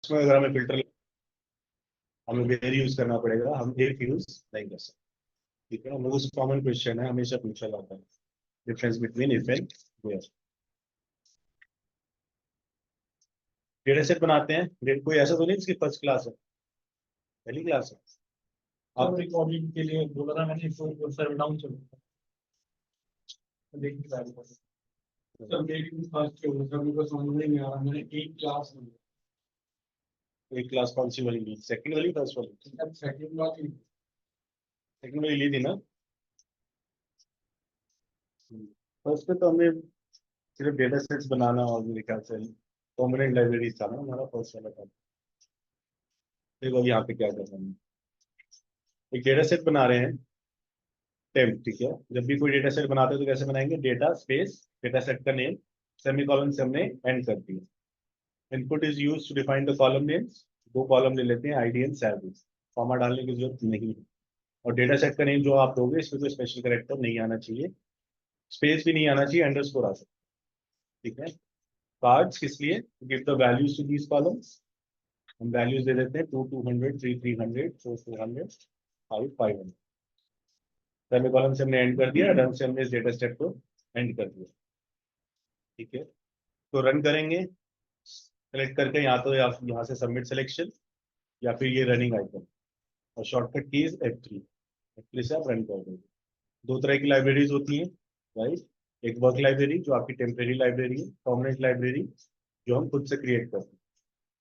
इसमें अगर हमें फिल्टर, हमें वेर यूज करना पड़ेगा, हम एक यूज नहीं कर सकते। ठीक है, मोस्ट कॉमन क्वेश्चन है, हमेशा पूछा जाता है, difference between if and where. Data set बनाते हैं, कोई ऐसा तो नहीं जिसकी फर्स्ट क्लास है, पहली क्लास है। आप रिकॉर्डिंग के लिए बोला था मैंने, इसको सर्व डाउन चलो देखिए सारी बात। सब देखिए फर्स्ट के ऊपर सभी को समझ में नहीं आ रहा, मैंने एक क्लास में एक क्लास कौन सी वाली ली, सेकंड वाली फर्स्ट वाली? अब सेकंड बात ही सेकंड वाली ली थी ना। फर्स्ट पे तो हमें सिर्फ डेटा सेट्स बनाना और मेरे ख्याल से कॉम्पोनेंट लाइब्रेरीज था ना हमारा फर्स्ट वाला था। देखो यहाँ पे क्या कर रहे हैं, एक डेटा सेट बना रहे हैं, टेम्प। ठीक है, जब भी कोई डेटा सेट बनाते हैं तो कैसे बनाएंगे, डेटा स्पेस डेटा सेट का नेम, सेमीकोलन से हमने एंड कर दिया। Input is use to define the column names, दो कॉलम ले लेते हैं, आईडी एंड सैलरीज, कॉमा डालने की जरूरत नहीं है। और डेटा सेट का नेम जो आप दोगे इसमें कोई स्पेशल कैरेक्टर नहीं आना चाहिए, स्पेस भी नहीं आना चाहिए, अंडरस्कोर आ सकता है। ठीक है, कार्ड्स किस लिए, give the values to these columns, हम वैल्यूज दे देते हैं 2 200 3 300 4 400 5 500। सेमीकोलन से हमने एंड कर दिया, रन से हमने इस डेटा सेट को एंड कर दिया। ठीक है, तो रन करेंगे, सेलेक्ट करके यहाँ तो यहाँ से सबमिट सिलेक्शन, या फिर ये रनिंग आइकन, और शॉर्टकट की इज F3, F3 से आप रन कर देंगे। दो तरह की लाइब्रेरीज होती हैं, राइट। एक वर्क लाइब्रेरी जो आपकी टेम्परेरी लाइब्रेरी है, परमानेंट लाइब्रेरी जो हम खुद से क्रिएट करते हैं।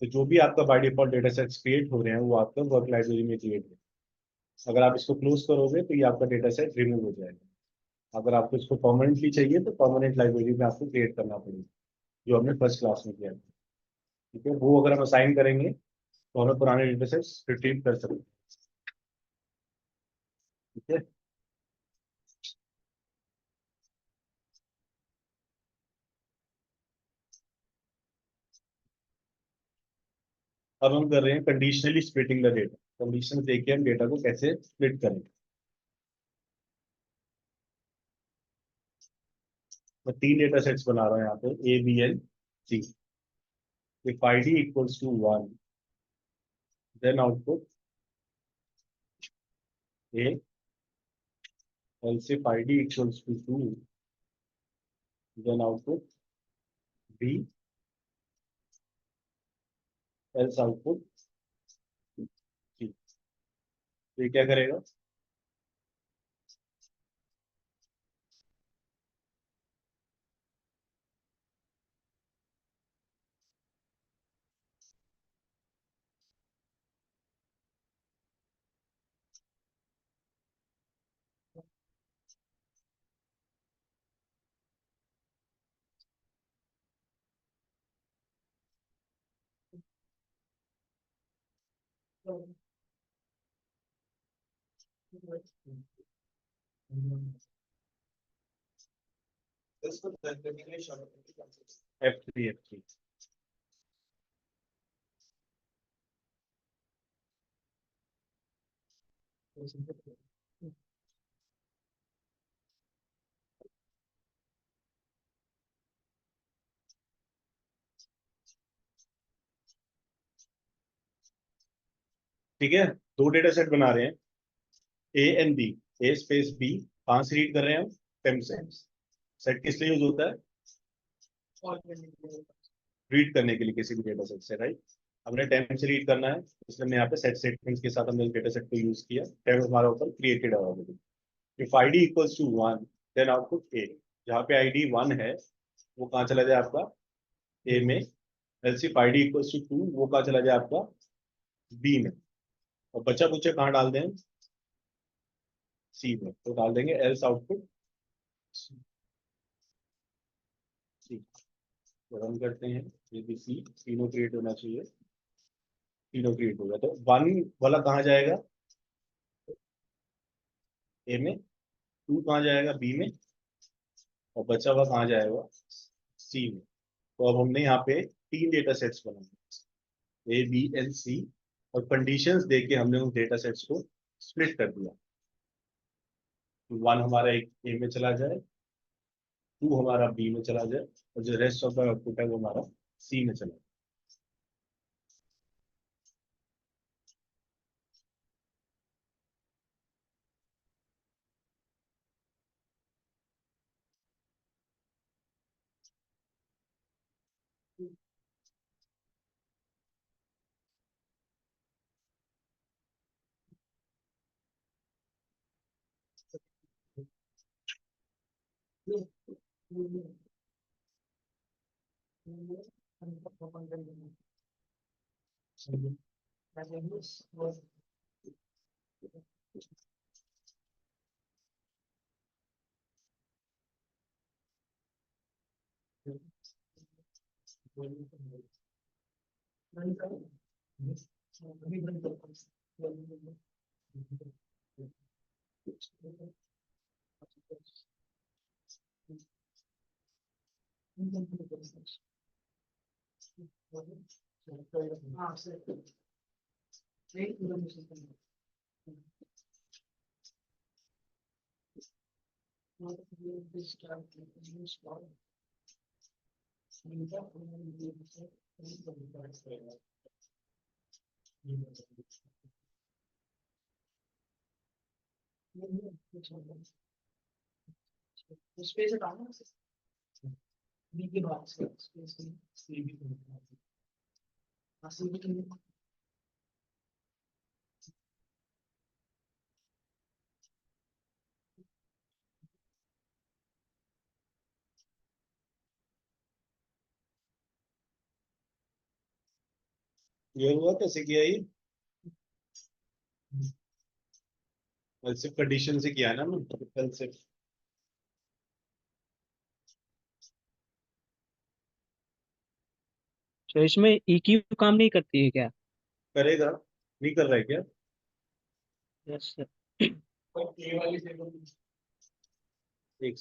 तो जो भी आपका by default data sets create हो रहे हैं वो आपका वर्क लाइब्रेरी में क्रिएट है। अगर आप इसको क्लोज करोगे तो ये आपका डेटा सेट रिमूव हो जाएगा। अगर आपको इसको परमानेंटली चाहिए तो परमानेंट लाइब्रेरी में आपको क्रिएट करना पड़ेगा, जो हमने फर्स्ट क्लास में किया था। ठीक है, वो अगर हम असाइन करेंगे तो हमें पुराने डेटा सेट्स रिट्रीव कर सकते हैं। ठीक है, अब हम कर रहे हैं conditionally splitting the data, condition देके हम डेटा को कैसे स्प्लिट करेंगे। मैं तीन डेटा सेट्स बना रहा हूँ यहाँ पे, A B and C। if id equals to 1, then output A, else if id equals to 2, then output B, else output C। तो ये क्या करेगा, F3 ठीक है, दो डेटा सेट बना रहे हैं, A and B, A space B, कहाँ से रीड कर रहे हैं हम, टेम्प से। सेट किस लिए यूज होता है, रीड करने के लिए किसी भी डेटा सेट से, राइट। हमने टेम्प से रीड करना है, इसलिए हमने यहाँ पे सेट स्टेटमेंट्स के साथ हमने डेटा सेट को यूज किया, टेम्प हमारा ऊपर क्रिएटेड है already. If id equals to 1, then output A। जहाँ पे id 1 है वो कहाँ चला जाए आपका, A में। Else if id equals to 2, वो कहाँ चला जाए आपका, B में। और बचा कुचा कहाँ डाल दें, C में, तो डाल देंगे एल्स आउटपुट C। तो रन करते हैं, ये भी C, तीनों क्रिएट होना चाहिए, तीनों क्रिएट होगा। तो 1 वाला कहाँ जाएगा, A में, 2 कहाँ जाएगा, B में, और बचा हुआ कहाँ जाएगा, C में। तो अब हमने यहाँ पे तीन डेटा सेट्स बनाए, A B and C, और कंडीशंस देके हमने उन डेटा सेट्स को स्प्लिट कर दिया। 1 हमारा एक A में चला जाए, 2 हमारा B में चला जाए, और जो रेस्ट ऑफ द आउटपुट है वो हमारा C में चला जाए। स्पेस हटाना बी के बाद स्पेस सी भी ये हुआ कैसे किया ये? सिर्फ कंडीशन से किया ना, मैं कल से तो इसमें EQ काम नहीं करती है क्या? करेगा। नहीं कर रहा है क्या? Yes sir. ए वाली टेबल एक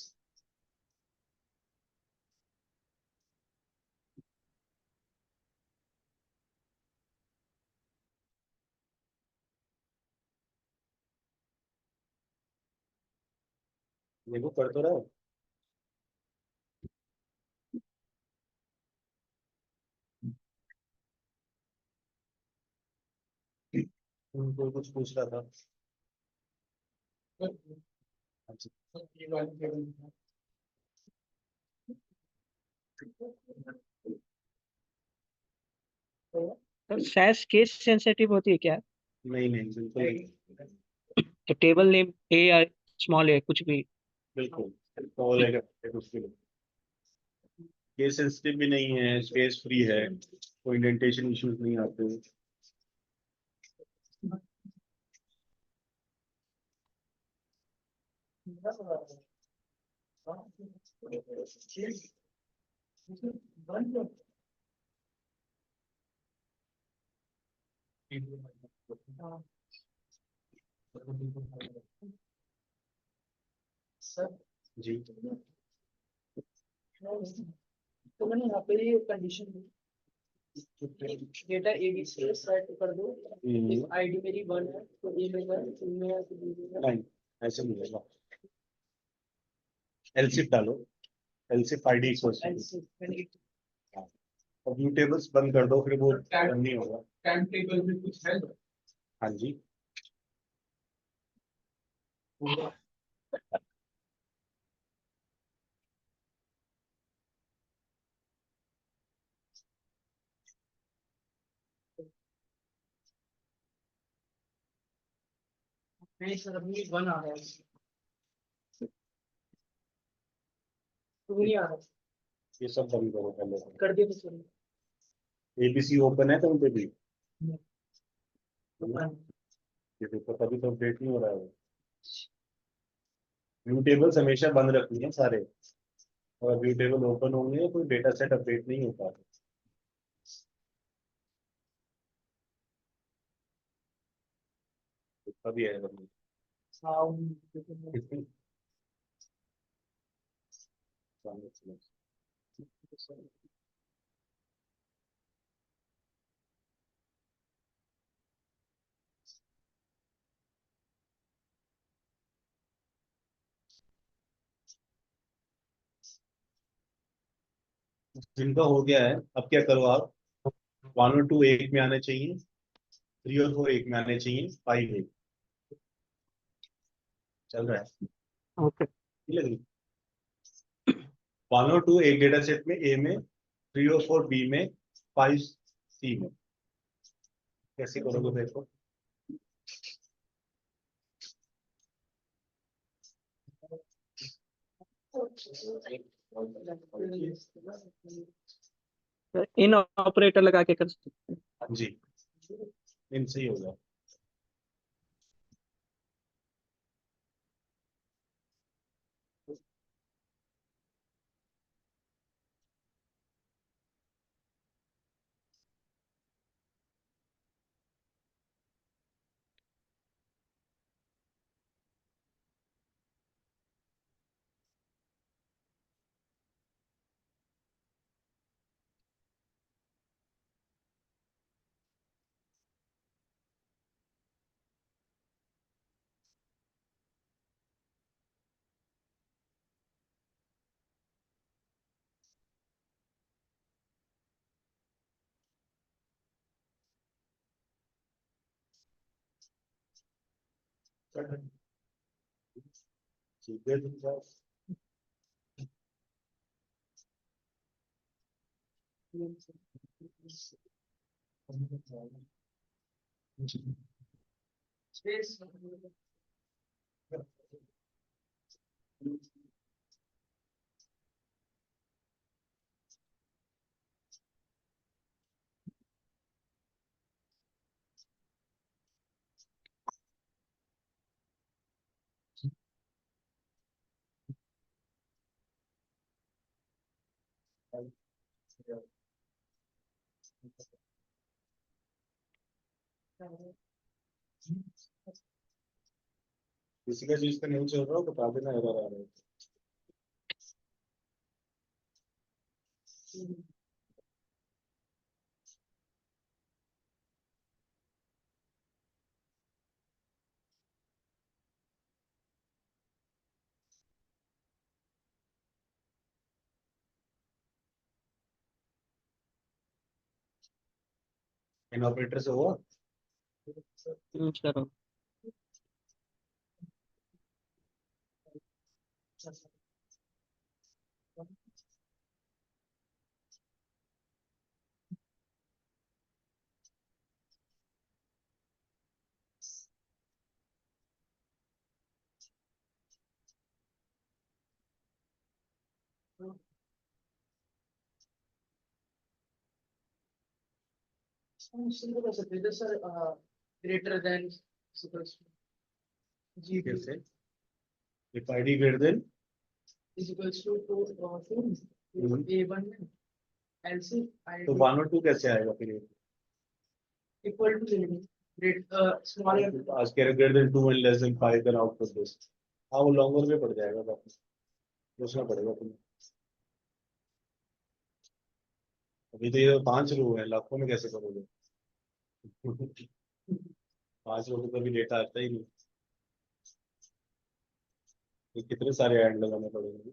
देखो कर तो रहा है। उनको कुछ पूछ रहा था। अच्छा, ए वाली table sir SAS case sensitive होती है क्या? नहीं नहीं बिल्कुल नहीं। तो टेबल नेम ए या स्मॉल ए कुछ भी? बिल्कुल तो लेगा उसके लिए। केस सेंसिटिव भी नहीं है, स्पेस फ्री है, कोई इंडेंटेशन इश्यूज नहीं आते। सर जी तो मैंने यहाँ पे ये कंडीशन दी डेटा एडी से सेट कर दो। आईडी मेरी 1 है तो ए में है तो मैं तो बी में है। नहीं, ऐसे मिलेगा। एलसिफ डालो, एलसिफ आईडी इक्वल्स टू, और व्यू टेबल्स बंद कर दो, फिर वो रन नहीं होगा। टाइम टेबल में कुछ है हाँ जी। नहीं सर अभी 1 आ रहा है तो नहीं आ रहा ये सब बंद करो पहले। कर दिया तो सर एबीसी ओपन है तो उन पे भी पता ये देखो, तभी तो अपडेट नहीं हो रहा है। व्यू टेबल्स हमेशा बंद रखनी है सारे, और व्यू टेबल ओपन होंगे कोई डेटा सेट अपडेट नहीं होता। अभी है बंद। नहीं। जिनका हो गया है, अब क्या करो आप, 1 और 2 एक में आने चाहिए, 3 और 4 एक में आने चाहिए, 5 एक चल रहा है। ओके। ठीक है, 1 और 2 एक डेटा सेट में ए में, 3 और 4 बी में, 5 सी में। कैसे करोगे देखो। सर इन ऑपरेटर लगा के कर सकते हैं। जी, इनसे ही होगा। ठीक है, किसी का चीज का नहीं चल रहा हो बता देना, एरर आ रहा है। इन ऑपरेटर से हुआ। यूज करो। सिंपल कर सकते हैं सर, ग्रेटर देन जी कैसे? If ID greater than is equals to a1 में एलसी तो आईडी 1 और 2 कैसे आएगा फिर ये? इक्वल टू ग्रेट स्मॉल आज कह रहे greater than 2 and less than 5 then output this. हाँ, वो लॉन्गर में पड़ जाएगा, वापस पूछना पड़ेगा तुम्हें। अभी तो ये 5 रो है, लाखों में कैसे करोगे? 5 रो तो कभी डेटा आता ही नहीं। तो कितने सारे ऐड लगाने पड़ेंगे?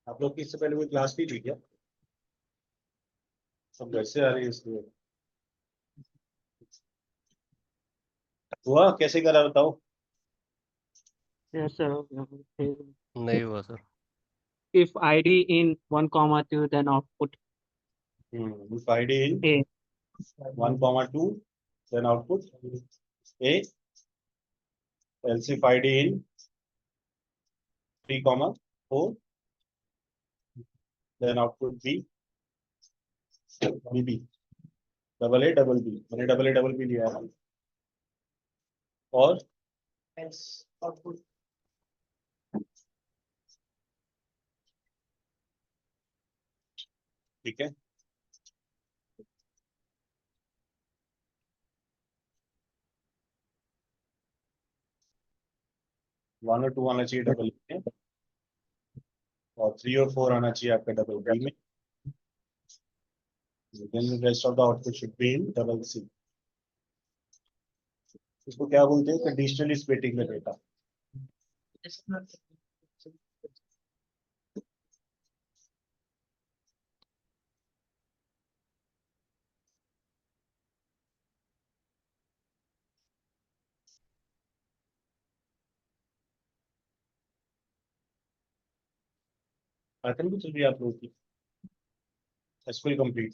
आप लोग की इससे पहले कोई क्लास नहीं थी क्या? सब घर से आ रही है इसलिए। हुआ कैसे करा बताओ। Yes sir. नहीं हुआ sir. If ID in 1 comma 2 then output if id in A 1 comma 2 then output a, else if id in 3 comma 4 then output b, bb, double A double B, मैंने डबल बी लिया है। और else output ठीक है, one और to आना चाहिए double में, और 3 और 4 आना चाहिए आपका डबल बी में। Then the rest of the output should be in double C. इसको क्या बोलते हैं? Conditionally splitting the data. Pattern भी चल रही है आप लोगों की? SQL complete.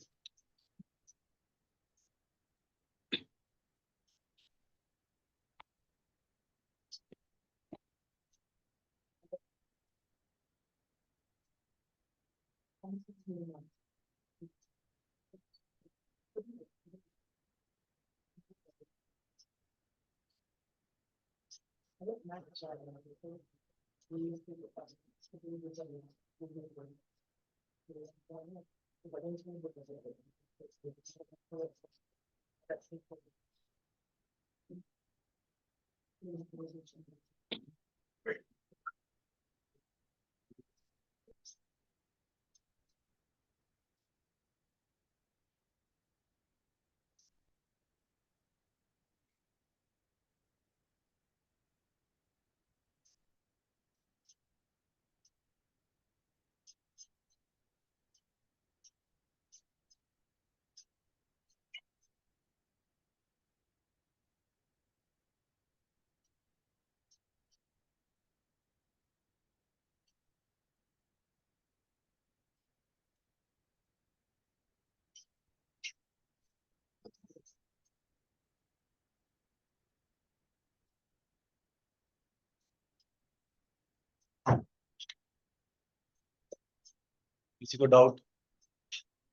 किसी को डाउट?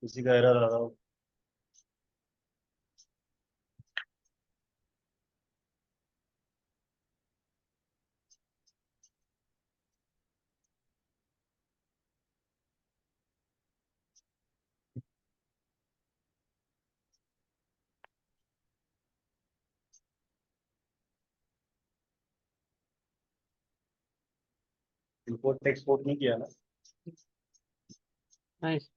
किसी का एरर आ रहा हो? इंपोर्ट एक्सपोर्ट नहीं किया ना? Nice.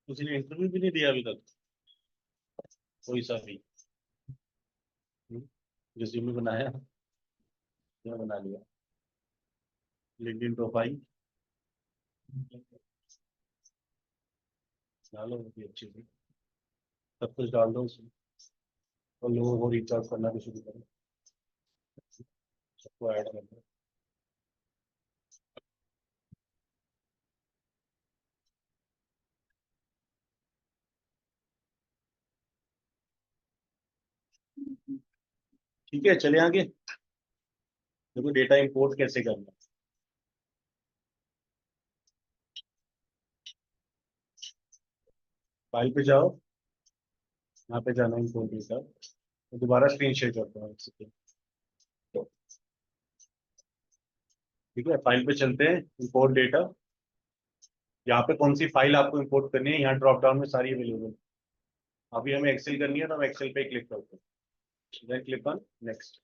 किसी ने इंटरव्यू भी नहीं दिया अभी तक कोई सा भी? रिज्यूमे बनाया या बना लिया? लिंक्डइन प्रोफाइल डालो, वो भी अच्छी थी। सब कुछ डाल दो उसमें और लोगों को रीच आउट करना भी शुरू करो, सबको ऐड कर दो। ठीक है, चले आगे। देखो डेटा इंपोर्ट कैसे करना है। फाइल पे जाओ, यहाँ पे जाना इंपोर्ट डेटा, तो दोबारा स्क्रीन शेयर करता हूँ इससे। ठीक है, फाइल पे चलते हैं, इंपोर्ट डेटा। यहाँ पे कौन सी फाइल आपको इंपोर्ट करनी है, यहाँ ड्रॉप डाउन में सारी अवेलेबल। अभी हमें एक्सेल करनी है तो हम एक्सेल पे क्लिक करते हैं, देन क्लिक ऑन नेक्स्ट।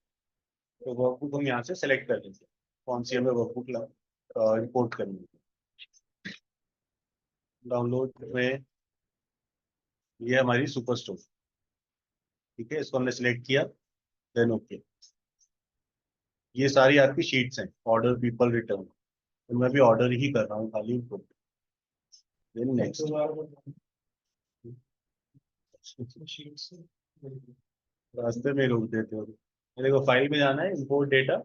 तो वर्कबुक हम यहाँ से सेलेक्ट कर लेंगे कौन सी हमें वर्कबुक इंपोर्ट करनी है। डाउनलोड में ये हमारी सुपर स्टोर। ठीक है, इसको हमने सिलेक्ट किया, देन ओके। ये सारी आपकी शीट्स हैं, ऑर्डर, पीपल, रिटर्न, तो मैं भी ऑर्डर ही कर रहा हूँ खाली इनपुट। देन नेक्स्ट, रास्ते में रोक देते हो। ये देखो फाइल में जाना है, इंपोर्ट डेटा,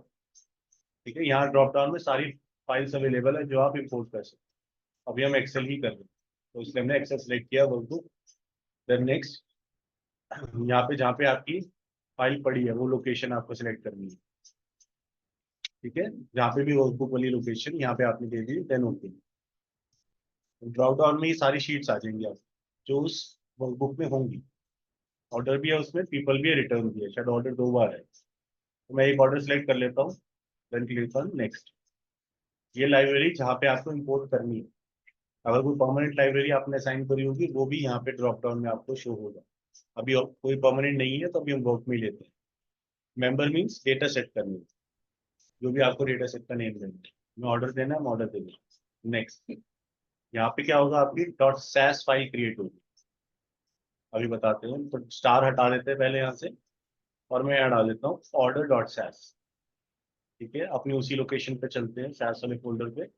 ठीक है, यहाँ ड्रॉप डाउन में सारी फाइल्स अवेलेबल है जो आप इंपोर्ट कर सकते हो। अभी हम एक्सेल ही कर रहे हैं, तो इसलिए हमने एक्सेल सेलेक्ट किया, वर्कबुक। देन नेक्स्ट, यहाँ पे जहाँ पे आपकी फाइल पड़ी है वो लोकेशन आपको सिलेक्ट करनी है, ठीक है, जहाँ पे भी वर्कबुक वाली लोकेशन यहाँ पे आपने दे दी, देन ओके। ड्रॉप डाउन में ये सारी शीट्स आ जाएंगी आप जो उस वर्कबुक में होंगी। ऑर्डर भी है उसमें, पीपल भी है, रिटर्न भी है, शायद ऑर्डर 2 बार है, तो मैं एक ऑर्डर सेलेक्ट कर लेता हूँ, देन क्लिक ऑन नेक्स्ट। ये लाइब्रेरी जहाँ पे आपको इंपोर्ट करनी है, अगर कोई परमानेंट लाइब्रेरी आपने असाइन करी होगी वो भी यहाँ पे ड्रॉप डाउन में आपको शो होगा। अभी कोई परमानेंट नहीं है तो अभी हम वर्क में ही लेते हैं। मेंबर मीन्स डेटा सेट करनी है, जो भी आपको डेटा सेट का नेम देना है, मैं ऑर्डर देना है, मैं ऑर्डर दे दूँ। नेक्स्ट, यहाँ पे क्या होगा, आपकी डॉट सैस फाइल क्रिएट होगी। अभी बताते हैं, तो स्टार हटा देते हैं पहले यहाँ से, और मैं यहाँ डाल देता हूँ ऑर्डर डॉट सैस, ठीक है, अपनी उसी लोकेशन पे चलते हैं, सैस वाले फोल्डर पे,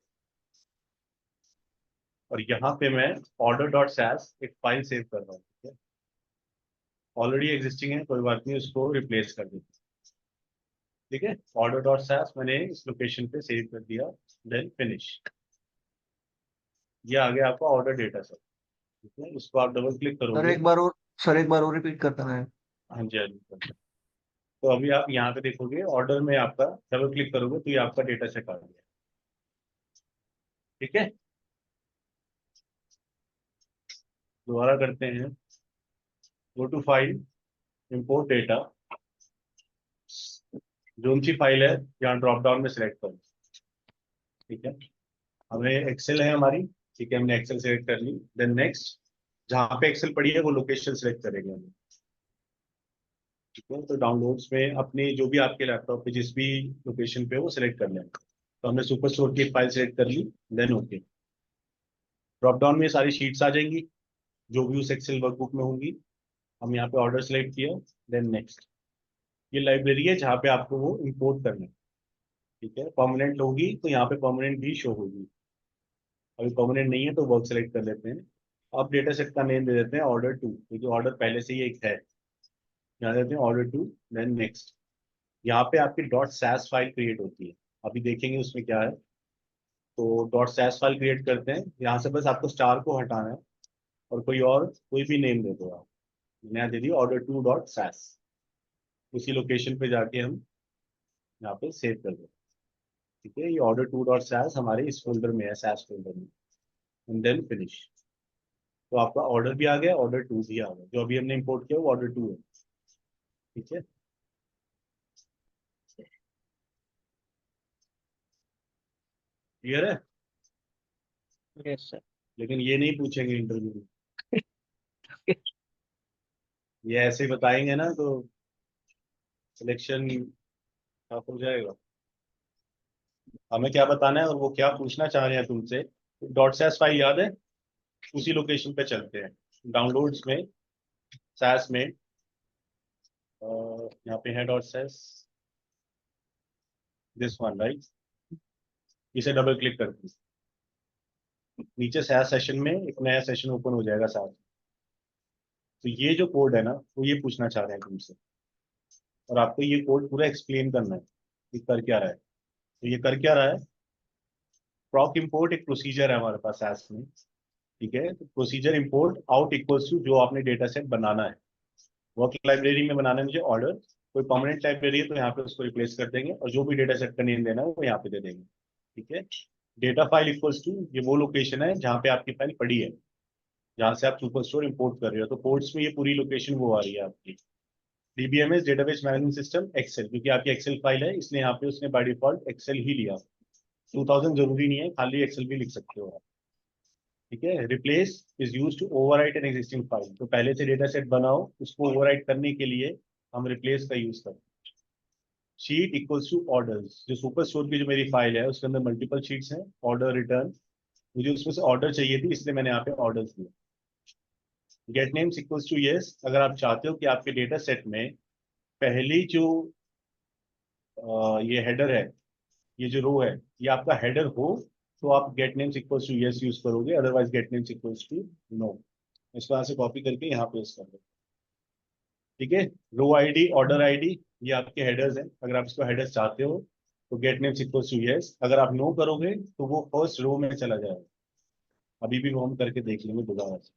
और यहाँ पे मैं ऑर्डर डॉट सैस एक फाइल सेव कर रहा हूँ, ठीक है, ऑलरेडी एग्जिस्टिंग है, कोई बात नहीं, उसको रिप्लेस कर देते हैं, ठीक है। ऑर्डर डॉट सैस मैंने इस लोकेशन पे सेव कर दिया, देन फिनिश। ये आ गया आपका ऑर्डर डेटा सेट, ठीक है, इसको आप डबल क्लिक सर करोगे। एक बार और, सर एक बार और रिपीट करना है। हाँ जी, हाँ जी। तो अभी आप यहाँ पे देखोगे, ऑर्डर में आपका डबल क्लिक करोगे तो ये आपका डेटा सेट आ गया, ठीक है। दोबारा करते हैं, go to file, import data, जो सी फाइल है यहाँ ड्रॉप डाउन में सिलेक्ट करो, ठीक है, हमें एक्सेल है हमारी, ठीक है, हमने एक्सेल सेलेक्ट कर ली। देन नेक्स्ट, जहाँ पे एक्सेल पड़ी है वो लोकेशन सेलेक्ट करेंगे हम, ठीक है, तो डाउनलोड्स में अपने जो भी आपके लैपटॉप पे जिस भी लोकेशन पे है वो सिलेक्ट कर लें। तो हमने सुपर स्टोर की फाइल सेलेक्ट कर ली, देन ओके। ड्रॉप डाउन में सारी शीट्स आ जाएंगी जो भी उस एक्सेल वर्कबुक में होंगी। हम यहाँ पे ऑर्डर सेलेक्ट किया, देन नेक्स्ट। ये लाइब्रेरी है जहाँ पे आपको वो इंपोर्ट करना है, ठीक है, परमानेंट होगी तो यहाँ पे परमानेंट भी शो होगी, अभी परमानेंट नहीं है तो वर्क सेलेक्ट कर लेते हैं। अब डेटा सेट का नेम दे देते हैं ऑर्डर 2, क्योंकि ऑर्डर पहले से ही एक है, यहाँ देते हैं ऑर्डर 2, देन नेक्स्ट। यहाँ पे आपकी डॉट सैस फाइल क्रिएट होती है, अभी देखेंगे उसमें क्या है। तो डॉट सैस फाइल क्रिएट करते हैं, यहाँ से बस आपको स्टार को हटाना है और कोई भी नेम दे दो आप। मैंने यहाँ दे दिया ऑर्डर 2 डॉट सैस, उसी लोकेशन पे जाके हम यहाँ पे सेव कर दें, ठीक है। ये ऑर्डर 2 डॉट सैस हमारे इस फोल्डर में है, सैस फोल्डर में, एंड देन फिनिश। तो आपका ऑर्डर भी आ गया, ऑर्डर 2 भी आ गया, जो अभी हमने इंपोर्ट किया वो ऑर्डर 2 है, ठीक है। क्लियर है, Yes, sir. लेकिन ये नहीं पूछेंगे इंटरव्यू में, ये ऐसे ही बताएंगे ना तो सिलेक्शन टफ हो जाएगा। हमें क्या बताना है और वो क्या पूछना चाह रहे हैं तुमसे। डॉट सैस फाइल याद है, उसी लोकेशन पे चलते हैं, डाउनलोड्स में, सैस में, यहाँ पे है dot SAS, this one right, इसे डबल क्लिक करते हैं, नीचे सैस सेशन में एक नया सेशन ओपन हो जाएगा साथ। तो ये जो कोड है ना वो ये पूछना चाह रहे हैं तुमसे, और आपको ये कोड पूरा एक्सप्लेन करना है कि कर क्या रहा है। तो ये कर क्या रहा है, प्रॉक इंपोर्ट एक प्रोसीजर है हमारे पास सैस में, ठीक है, तो procedure import out equals to जो आपने डेटा सेट बनाना है। वर्क लाइब्रेरी में बनाना है मुझे ऑर्डर, कोई परमानेंट लाइब्रेरी है तो यहाँ पे उसको रिप्लेस कर देंगे, और जो भी डेटा सेट का नेम देना है वो यहाँ पे दे देंगे, ठीक है। डेटा फाइल इक्वल्स टू, ये वो लोकेशन है जहाँ पे आपकी फाइल पड़ी है, जहाँ से आप सुपर स्टोर इंपोर्ट कर रहे हो, तो पोर्ट्स में ये पूरी लोकेशन वो आ रही है आपकी। DBMS database management system Excel, क्योंकि आपकी एक्सेल फाइल है इसलिए यहाँ पे उसने बाय डिफॉल्ट एक्सेल ही लिया। 2000 जरूरी नहीं है, खाली एक्सेल भी लिख सकते हो आप, ठीक है। Replace is use to overwrite an existing file, तो पहले से डेटा सेट बनाओ उसको ओवरराइट करने के लिए हम रिप्लेस का यूज करते हैं। शीट इक्वल्स टू ऑर्डर्स, जो सुपर स्टोर की जो मेरी फाइल है उसके अंदर मल्टीपल शीट्स हैं, ऑर्डर रिटर्न, मुझे उसमें से ऑर्डर चाहिए थी इसलिए मैंने यहाँ पे ऑर्डर्स दिए। Get names equals to yes, अगर आप चाहते हो कि आपके डेटा सेट में पहली जो ये हेडर है, ये जो रो है ये आपका हेडर हो तो आप get names equals to yes use करोगे, otherwise get names equals to no. इसको यहाँ से कॉपी करके यहाँ पेस्ट कर दो। ठीक है, रो आईडी ऑर्डर आईडी ये आपके हेडर्स हैं, अगर आप इसको हेडर्स चाहते हो तो get names equals to yes, अगर आप नो करोगे तो वो फर्स्ट रो में चला जाएगा। अभी भी वो हम करके देख लेंगे दोबारा से।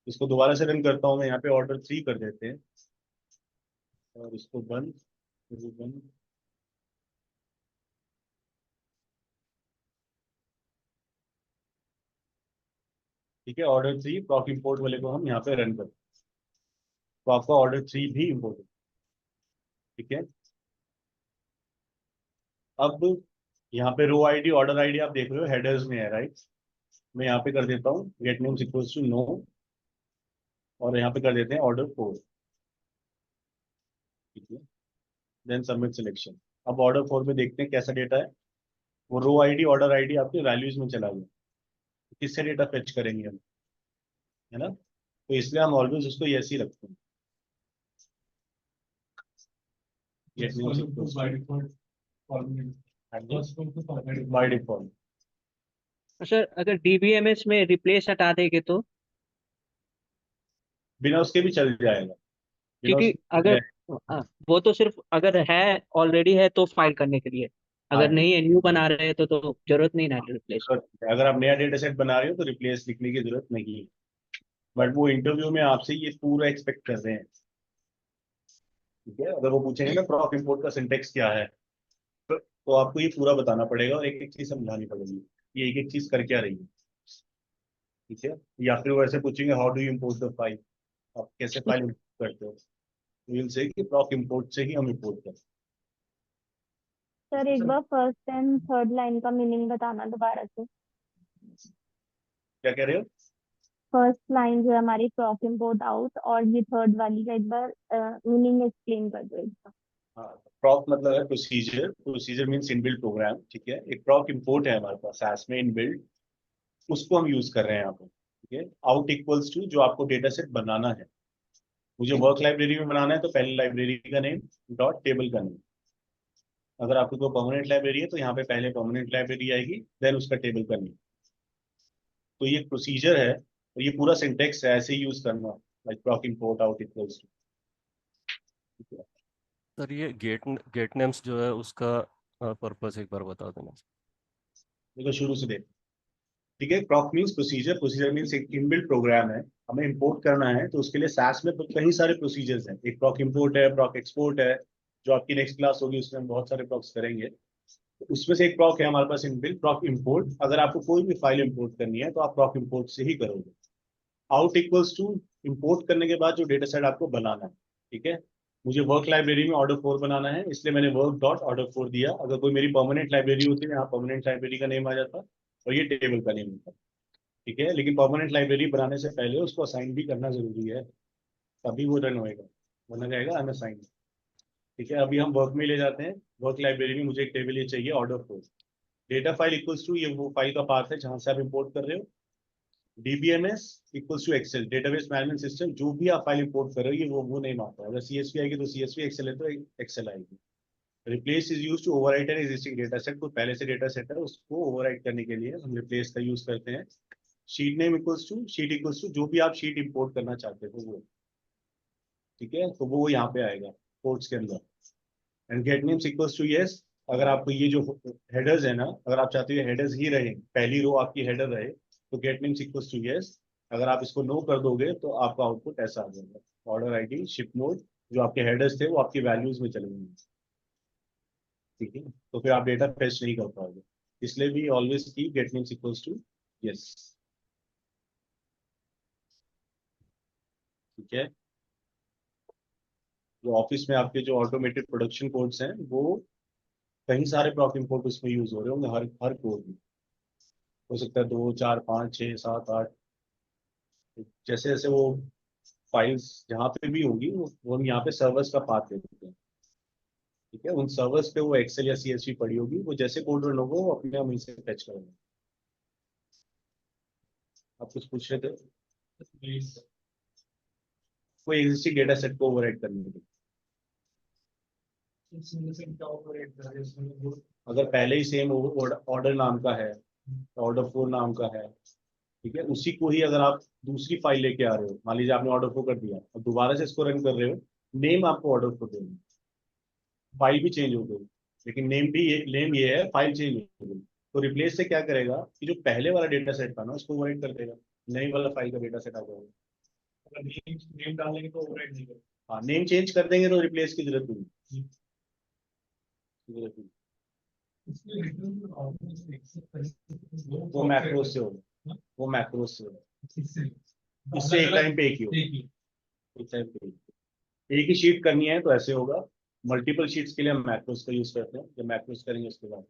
इसको दोबारा से रन करता हूँ मैं, यहाँ पे ऑर्डर 3 कर देते हैं और इसको बंद, इसको बंद। ठीक है, ऑर्डर 3 प्रॉक इम्पोर्ट वाले को हम यहाँ पे रन करते हैं, तो आपका ऑर्डर 3 भी इम्पोर्ट है। ठीक है, अब यहाँ पे रो आईडी ऑर्डर आईडी आप देख रहे हो हेडर्स में है, राइट। मैं यहाँ पे कर देता हूँ get names equals to no और यहाँ पे कर देते हैं ऑर्डर 4। ठीक है, देन सबमिट सिलेक्शन। अब ऑर्डर 4 में देखते हैं कैसा डेटा है। वो रो आईडी ऑर्डर आईडी आपके वैल्यूज में चला गया, किससे डेटा फेच करेंगे हम, है ना। तो इसलिए हम ऑलवेज उसको ऐसे ही रखते हैं। बाय डिफॉल्ट सर अगर डीबीएमएस में रिप्लेस हटा देंगे तो, बिना उसके भी चल जाएगा, बिना क्योंकि उसके चल अगर जाएगा। वो तो सिर्फ अगर है ऑलरेडी है तो फाइल करने के लिए, अगर हाँ, नहीं है न्यू बना रहे हैं तो जरूरत नहीं ना रिप्लेस। अगर आप नया डेटा सेट बना रहे हो तो रिप्लेस लिखने की जरूरत नहीं है, बट वो इंटरव्यू में आपसे ये पूरा एक्सपेक्ट कर रहे हैं। ठीक है, अगर वो पूछेंगे ना प्रॉक इम्पोर्ट का सिंटेक्स क्या है, तो आपको ये पूरा बताना पड़ेगा और एक एक चीज समझानी पड़ेगी, ये एक एक चीज कर क्या रही है। ठीक है, या फिर वो ऐसे पूछेंगे how do you import the file, आप कैसे फाइल इम्पोर्ट करते हो, विल से कि प्रॉक इम्पोर्ट से ही हम इम्पोर्ट करते सर एक बार फर्स्ट एंड थर्ड लाइन का मीनिंग बताना दोबारा से। हैं। क्या कह रहे हो। फर्स्ट लाइन जो है हमारी प्रॉक इम्पोर्ट आउट, और ये थर्ड वाली का एक बार मीनिंग एक्सप्लेन कर दो एक बार। हाँ, प्रॉक मतलब है procedure, procedure means inbuilt program. ठीक है, एक प्रॉक इम्पोर्ट है हमारे पास सास में इनबिल्ट, उसको हम यूज कर रहे हैं यहाँ पे। ठीक है, आउट इक्वल्स टू जो आपको डेटा सेट बनाना है, मुझे वर्क लाइब्रेरी में बनाना है तो पहले लाइब्रेरी का नेम डॉट टेबल का नेम। अगर आपको कोई परमानेंट लाइब्रेरी है तो यहाँ पे पहले परमानेंट लाइब्रेरी आएगी, देन उसका टेबल का नेम। तो ये प्रोसीजर है और ये पूरा सिंटेक्स है, ऐसे यूज करना, like proc import out equals to. Sir ये गेट नेम्स जो है उसका पर्पस एक बार बता देना। देखो शुरू से देख। ठीक है, प्रॉक मीन्स प्रोसीजर, प्रोसीजर मीन्स एक इनबिल्ट प्रोग्राम है, हमें इंपोर्ट करना है तो उसके लिए सास में कई सारे प्रोसीजर्स हैं। एक प्रॉक इंपोर्ट है, प्रॉक एक्सपोर्ट है, जो आपकी नेक्स्ट क्लास होगी उसमें हम बहुत सारे प्रॉक्स करेंगे। तो उसमें से एक प्रॉक है हमारे पास इनबिल्ट प्रॉक इंपोर्ट। अगर आपको कोई भी फाइल इंपोर्ट करनी है तो आप प्रॉक इंपोर्ट से ही करोगे। आउट इक्वल्स टू इंपोर्ट करने के बाद जो डेटा सेट आपको बनाना है। ठीक है, मुझे वर्क लाइब्रेरी में ऑर्डर 4 बनाना है, इसलिए मैंने वर्क डॉट ऑर्डर 4 दिया। अगर कोई मेरी परमानेंट लाइब्रेरी होती है, यहाँ परमानेंट लाइब्रेरी का नेम आ जाता और ये टेबल का नेम होता। ठीक है, लेकिन परमानेंट लाइब्रेरी बनाने से पहले उसको असाइन भी करना जरूरी है, तभी वो रन होएगा, वरना जाएगा अनअसाइन। ठीक है, अभी हम वर्क में ले जाते हैं। वर्क लाइब्रेरी में मुझे एक टेबल ये चाहिए order 4। Data file equals to, ये वो फाइल का पाथ है जहां से आप इंपोर्ट कर रहे हो। DBMS equals to Excel, database management system, जो भी आप फाइल इंपोर्ट कर रहे हो ये वो नेम आता है। अगर सीएसवी आएगी तो सीएसवी, एक्सेल है तो एक्सेल आएगी। Replace is use to overwrite an existing data set, कोई पहले से डेटा सेट है उसको ओवरराइट करने के लिए हम रिप्लेस का यूज करते हैं। Sheet name equals to, sheet equals to जो भी आप शीट इंपोर्ट करना चाहते हो वो। ठीक है, तो वो यहाँ पे आएगा कोड्स के अंदर। And get names equals to yes, अगर आपको ये जो हेडर्स है ना, अगर आप चाहते हो हेडर्स ही रहे, पहली रो आपकी हेडर रहे, तो get names equals to yes. अगर आप इसको नो कर दोगे तो आपका आउटपुट ऐसा आ जाएगा, ऑर्डर आईडी शिप मोड, जो आपके हेडर्स थे वो आपकी वैल्यूज में चले जाएंगे। ठीक है, तो फिर आप डेटा फेच नहीं कर पाओगे, इसलिए भी ऑलवेज की get names equals to yes. ठीक है, जो ऑफिस में आपके जो ऑटोमेटेड प्रोडक्शन कोड्स हैं वो कई सारे प्रॉक इम्पोर्ट उसमें यूज हो रहे होंगे, हर हर कोड में। हो सकता है 2 4 5 6 7 8, जैसे जैसे वो फाइल्स जहाँ पे भी होगी वो हम यहाँ पे सर्वर्स का पाथ दे देते हैं। ठीक है, उन सर्वर्स पे वो एक्सेल या सीएसवी पड़ी होगी, वो जैसे कोड रन होगा वो अपने हम वहीं से फेच करेंगे। आप कुछ पूछ रहे थे, कोई एग्जिस्टिंग डेटा सेट को ओवरराइट करने के लिए। अगर पहले ही सेम ऑर्डर नाम का है, ऑर्डर 4 नाम का है, ठीक है, उसी को ही अगर आप दूसरी फाइल लेके आ रहे हो, मान लीजिए आपने ऑर्डर 4 कर दिया और दोबारा से इसको रन कर रहे हो, नेम आपको ऑर्डर 4 देना, फाइल भी चेंज हो गई, लेकिन नेम ये है, फाइल चेंज हो गई। तो रिप्लेस से क्या करेगा कि जो पहले वाला डेटा सेट था ना उसको ओवरराइट कर देगा, नई वाला फाइल का डेटा सेट आ जाएगा। नेम डालेंगे तो ओवरराइट नहीं करेगा। हाँ, नेम चेंज कर देंगे तो रिप्लेस की जरूरत नहीं। वो मैक्रोस से होगा, वो मैक्रोस से होगा, इससे एक टाइम पे एक ही होगा, एक टाइम पे एक ही शीट करनी है तो ऐसे होगा। मल्टीपल शीट्स के लिए हम मैक्रोस का यूज करते हैं, जब मैक्रोस करेंगे उसके बाद।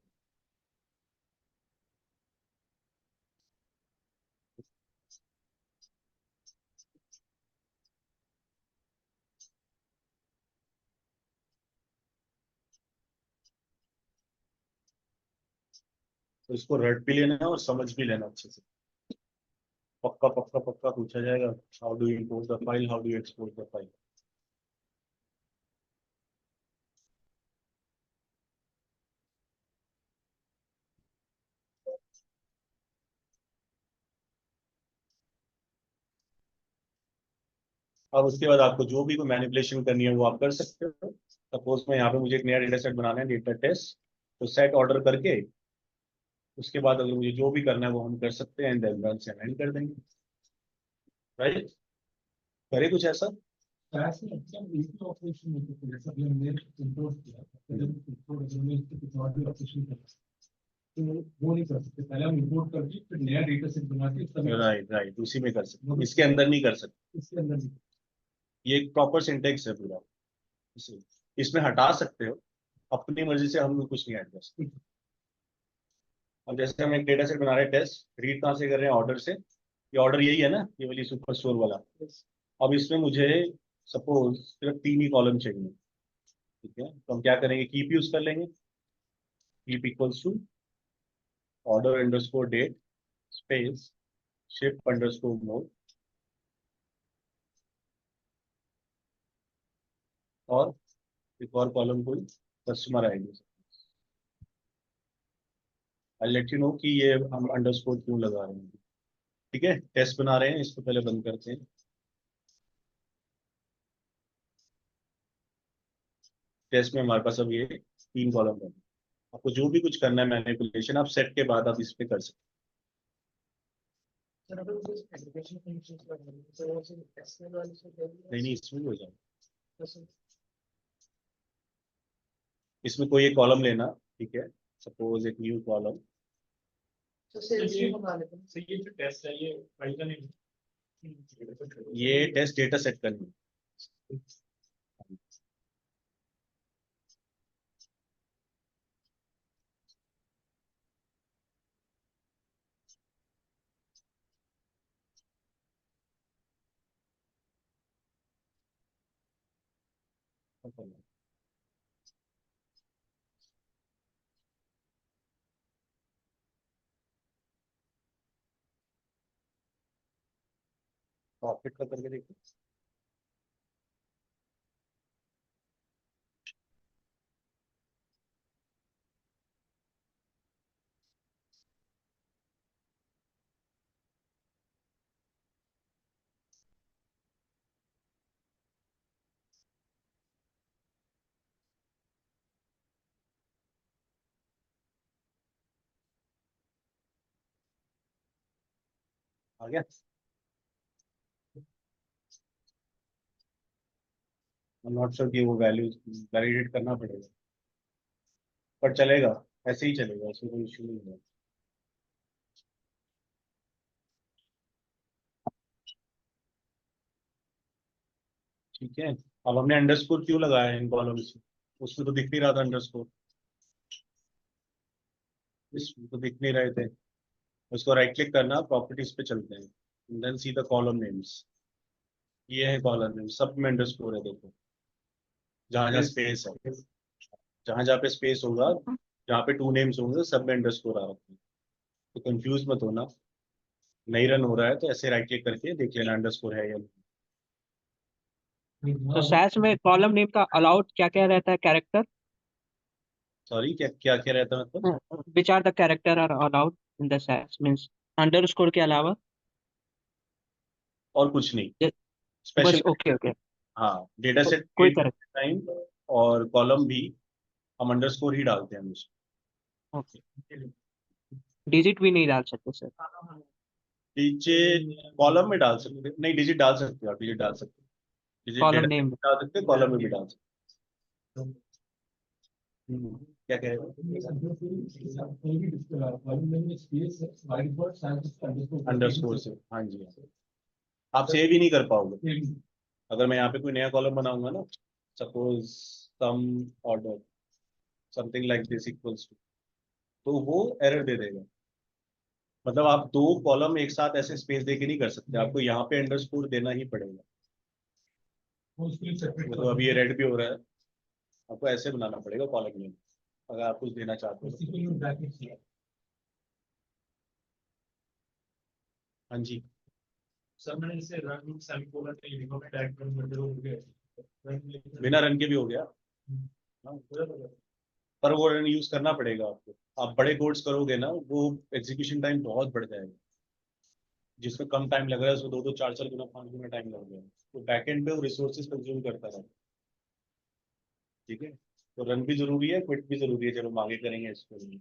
तो इसको रट भी लेना है और समझ भी लेना अच्छे से, पक्का पक्का पक्का पूछा जाएगा। How do you import the file, how do you export the file. अब उसके बाद आपको जो भी कोई मैनिपुलेशन करनी है वो आप कर सकते हो। सपोज में यहाँ पे मुझे एक नया डेटा सेट बनाना है, डेटा टेस्ट, तो सेट ऑर्डर करके उसके बाद अगर मुझे जो भी करना है वो हम कर सकते हैं, देन रन से रन कर देंगे। राइट, करे कुछ ऐसा। वो नहीं कर सकते, पहले हम इंपोर्ट करके फिर नया डेटा सेट बना के राइट राइट, उसी में कर सकते, इसके अंदर नहीं कर सकते। इसके अंदर नहीं। ये एक प्रॉपर सिंटेक्स है पूरा, इसमें हटा सकते हो, अपनी मर्जी से हम कुछ नहीं ऐड कर सकते। अब जैसे हम एक डेटा सेट बना रहे हैं, टेस्ट रीड कहाँ से कर रहे हैं, ऑर्डर से। ये ऑर्डर यही है ना, ये वाली सुपर स्टोर वाला। अब इसमें मुझे सपोज सिर्फ 3 ही कॉलम चाहिए, ठीक है, तो हम क्या करेंगे, कीप यूज कर लेंगे। Keep equals to order underscore date space shift underscore mode और एक और कॉलम कोई customer ID. I let you know कि ये हम अंडरस्कोर क्यों लगा रहे हैं। ठीक है, टेस्ट बना रहे हैं, इसको पहले बंद करते हैं। टेस्ट में हमारे पास अब ये 3 कॉलम है। आपको जो भी कुछ करना है मैनिपुलेशन, आप सेट के बाद आप इस पे कर सकते हैं। नहीं, इसमें भी हो जाए। इसमें कोई एक कॉलम लेना, ठीक है, सपोज एक न्यू कॉलम। ये जो टेस्ट है ये फाइल का नहीं, ये टेस्ट डेटा सेट करनी है। प्रॉफिट का करके देखो। आ गया। आई एम नॉट श्योर कि वो वैल्यू वैलिडेट करना पड़ेगा, पर चलेगा, ऐसे ही चलेगा, इसमें कोई इशू नहीं है। ठीक है, अब हमने अंडरस्कोर क्यों लगाया है इन कॉलम्स में, उसमें तो दिख नहीं रहा था अंडरस्कोर, इसमें तो दिख नहीं रहे थे। उसको राइट क्लिक करना, प्रॉपर्टीज पे चलते हैं, then see the column names. ये है कॉलम नेम, सब में अंडरस्कोर है, देखो जहाँ जहाँ स्पेस है, जहाँ जहाँ पे स्पेस होगा, जहाँ पे 2 नेम्स होंगे सब में अंडरस्कोर आ रखा है। तो कंफ्यूज मत होना, नहीं रन हो रहा है तो ऐसे राइट क्लिक करके देख लेना अंडरस्कोर है या नहीं। तो सैस में कॉलम नेम का अलाउड क्या क्या रहता है, कैरेक्टर? सॉरी, क्या क्या क्या रहता है मतलब? which are the character are allowed in the SAS means underscore के अलावा और कुछ नहीं, ये- बस स्पेशल। ओके ओके हाँ, डेटा सेट कोई क्रिएट करेक्ट करते टाइम और कॉलम भी हम अंडरस्कोर ही डालते हैं हमेशा। ओके डिजिट भी नहीं डाल सकते सर डिजिट कॉलम में डाल सकते हैं, नहीं डिजिट डाल सकते हो आप, डिजिट डाल सकते हो, डिजिट कॉलम डेटा नेम में डाल सकते हो, कॉलम में भी डाल सकते हो। क्या कह रहे हो? अंडरस्कोर से, हाँ जी हाँ। आप सेव ही नहीं कर पाओगे। अगर मैं यहाँ पे कोई नया कॉलम बनाऊंगा ना, suppose some order something like this equals to, तो वो एरर दे देगा। मतलब आप दो कॉलम एक साथ ऐसे स्पेस दे के नहीं कर सकते, आपको यहाँ पे अंडरस्कोर देना ही पड़ेगा। मतलब अभी ये रेड भी हो रहा है, आपको ऐसे बनाना पड़ेगा कॉलम में, अगर आप कुछ देना चाहते हो। हाँ जी। सर मैंने इसे रन सेमीकोलन में लिखा, मैं टैग कर मर्डर हो गया, बिना रन के भी हो गया। हाँ, पर वो रन यूज करना पड़ेगा आपको। आप बड़े कोड्स करोगे ना, वो एग्जीक्यूशन टाइम बहुत बढ़ जाएगा। जिसमें कम टाइम लग रहा है उसको दो दो चार चार गुना 5 गुना टाइम लग जाएगा, तो बैकएंड पे वो रिसोर्सेज कंज्यूम करता रहेगा। ठीक है, तो रन भी जरूरी है, क्विट भी जरूरी है, जब हम आगे करेंगे इसको लिए।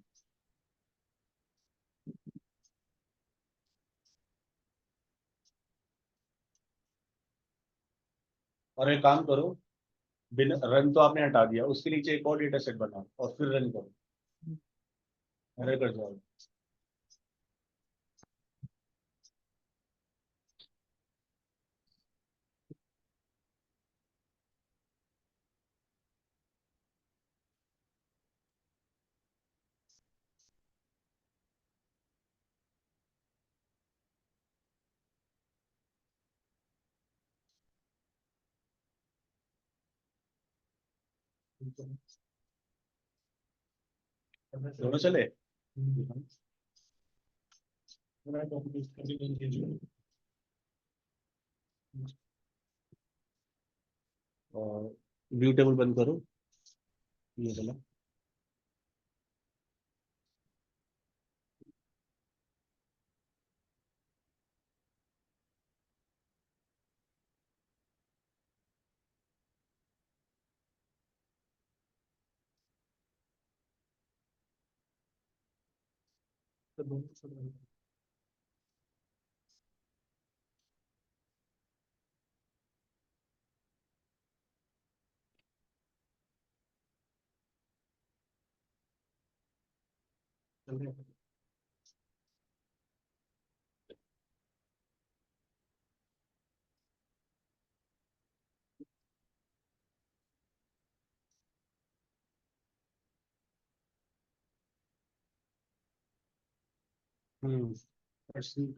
और एक काम करो, बिना रन तो आपने हटा दिया, उसके नीचे एक और डेटा सेट बनाओ और फिर रन करो, एरर कर जाओगे। दोनों चले। और व्यू टेबल बंद करो, ये चला।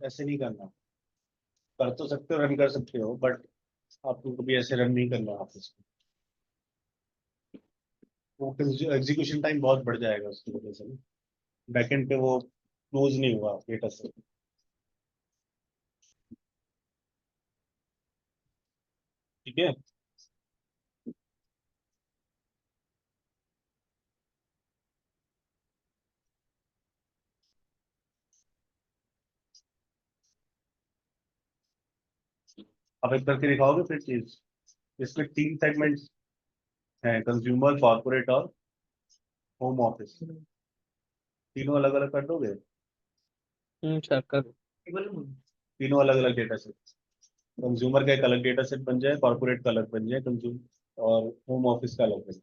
ऐसे नहीं करना। कर तो सकते हो, रन कर सकते हो, बट आपको कभी ऐसे रन नहीं करना आप इसको। वो एग्जीक्यूशन टाइम बहुत बढ़ जाएगा उसकी वजह से। बैकएंड पे वो क्लोज नहीं हुआ डेटा से। ठीक है। अब एक करके दिखाओगे फिर चीज। इसमें 3 सेगमेंट्स हैं, कंज्यूमर, कॉर्पोरेट और होम ऑफिस। तीनों अलग अलग कर दोगे। सर कर तीनों अलग अलग डेटा सेट, कंज्यूमर का एक अलग डेटा सेट बन जाए, कॉर्पोरेट का अलग बन जाए, कंज्यूम और होम ऑफिस का अलग बन जाए।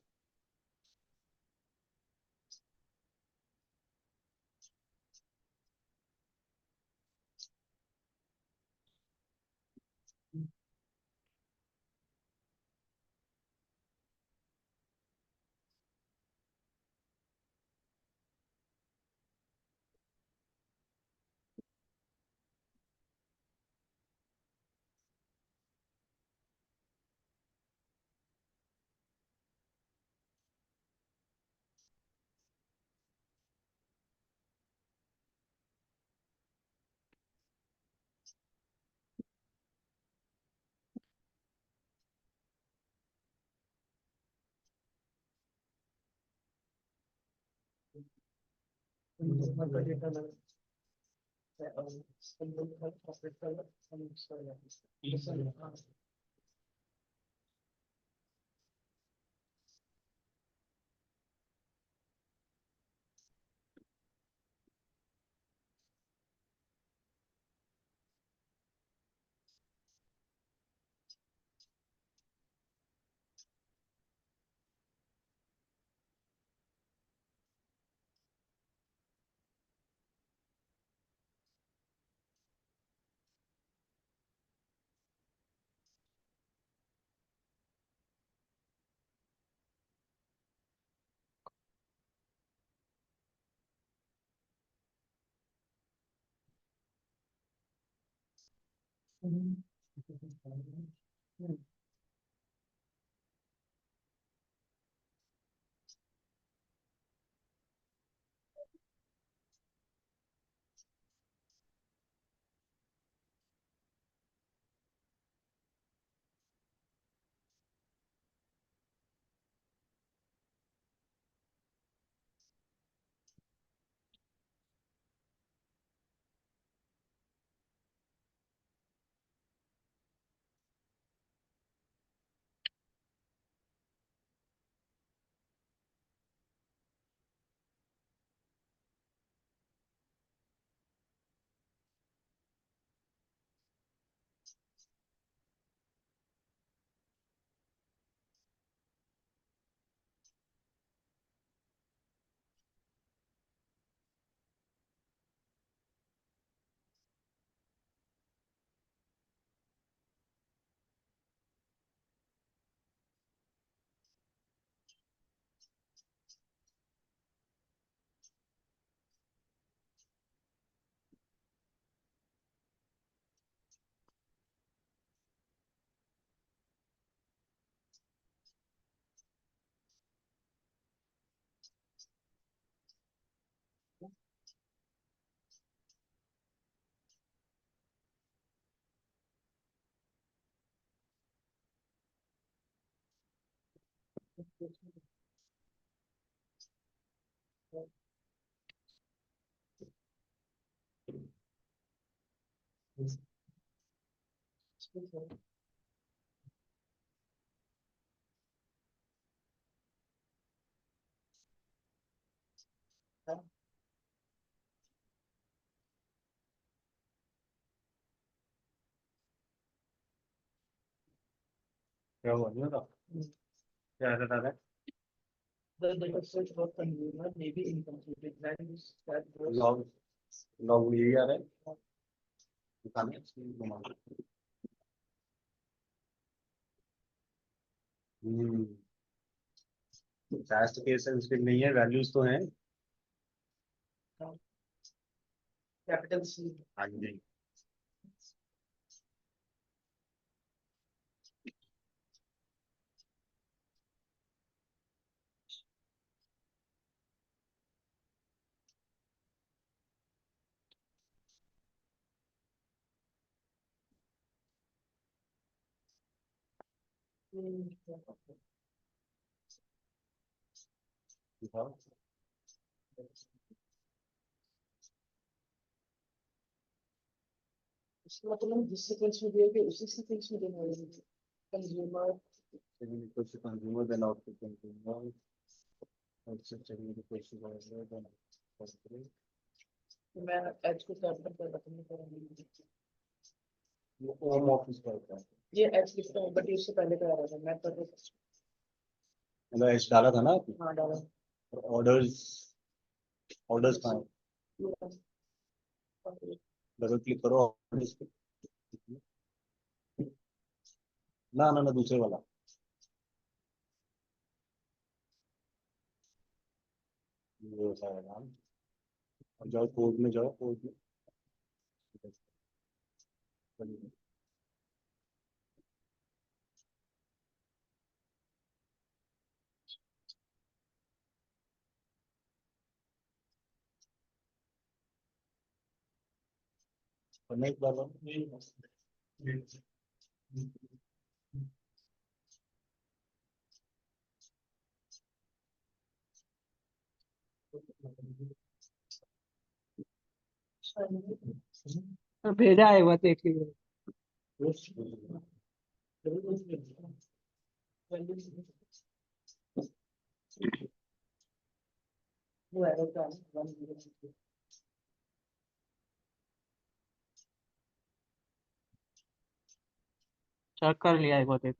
कंज्यूमर का डेटा लग सिंबल का ऑपरेट कलर हम इसका क्या हुआ नहीं होता क्या एरर आ रहा है the data set for consumer may be incomplete. That is that was log log यही आ रहा है दिखाने घुमा टेस्ट केस सेंसिटिव नहीं है वैल्यूज तो हैं capital C. हाँ जी दिखाओ इसका मतलब जिस सीक्वेंस में दिया गया उसी सीक्वेंस में देना है consumer equals to consumer then output consumer also checking the question then output मैं एच को कैपिटल कर रखने करूंगी वो होम ऑफिस का होता है ये एच लिखता हूँ बट इससे पहले का आ रहा था मैं कर रहा मतलब एच डाला था ना आपने हाँ डाला और ऑर्डर्स ऑर्डर्स कहाँ है डबल क्लिक करो orders पे ना ना ना दूसरे वाला ये होता है नाम और जाओ कोड में जाओ कोड में करने एक बार भेजा है वो देख लीजिए। वो एरर का 106 चेक कर लिया है वो देख।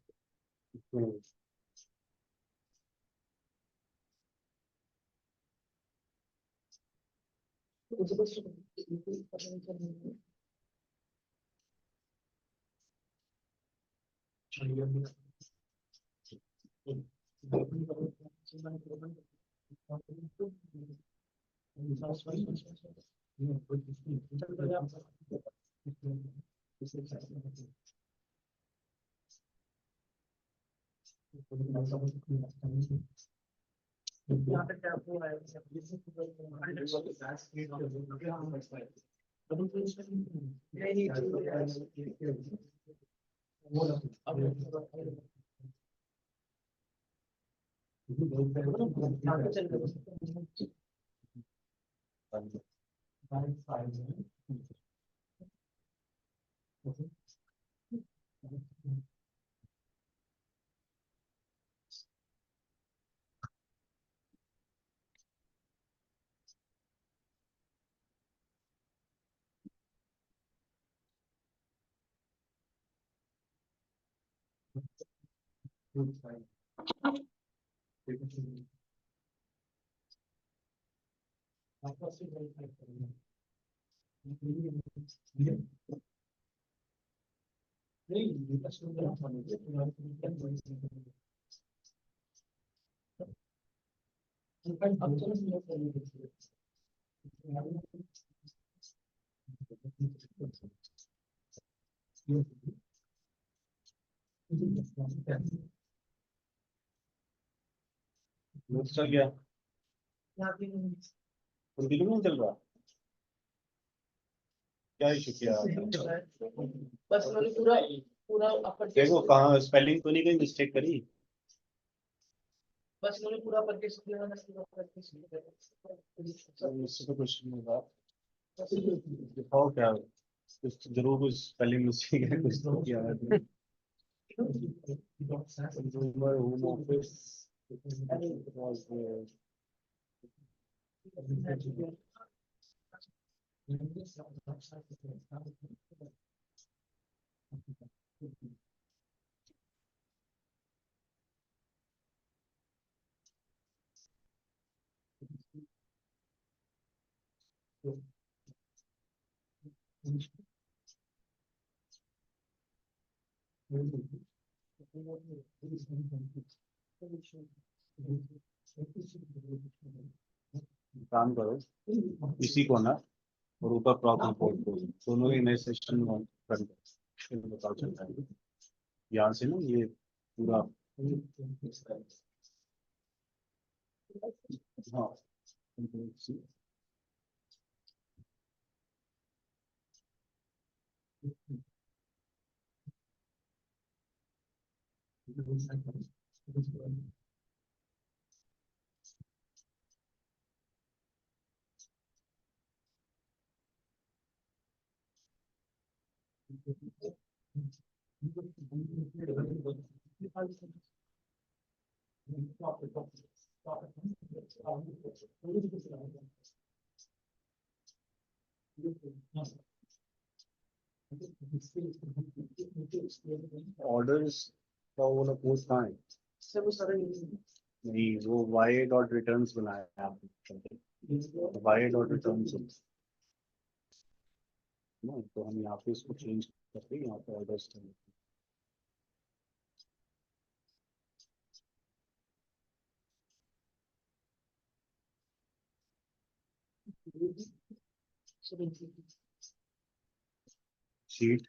यहाँ पे क्या हुआ है चल गया, यहाँ पे कंटिन्यू नहीं चल रहा, क्या इशू किया? बस मैंने पूरा पूरा अपर देखो कहाँ स्पेलिंग तो नहीं कहीं मिस्टेक करी? बस मैंने पूरा अपर केस किया मैंने पूरा अपर केस किया मुझसे तो कुछ नहीं हुआ। दिखाओ क्या कुछ, जरूर कुछ स्पेलिंग मिस्टेक है, कुछ तो किया है। Consumer home office was there. काम करो इसी को ना, और ऊपर प्रॉक रिपोर्ट को दोनों ही नए सेशन में कर दो, फिर बताओ चलता है यहाँ से ना ये पूरा। हाँ ऑर्डर्स का वो ना पोस्ट कहाँ है? सब सारे नहीं वो वाई डॉट रिटर्न्स बनाया है आपने, वाई डॉट रिटर्न्स ना, तो हम यहाँ पे इसको चेंज करके यहाँ पे ऑर्डर्स शीट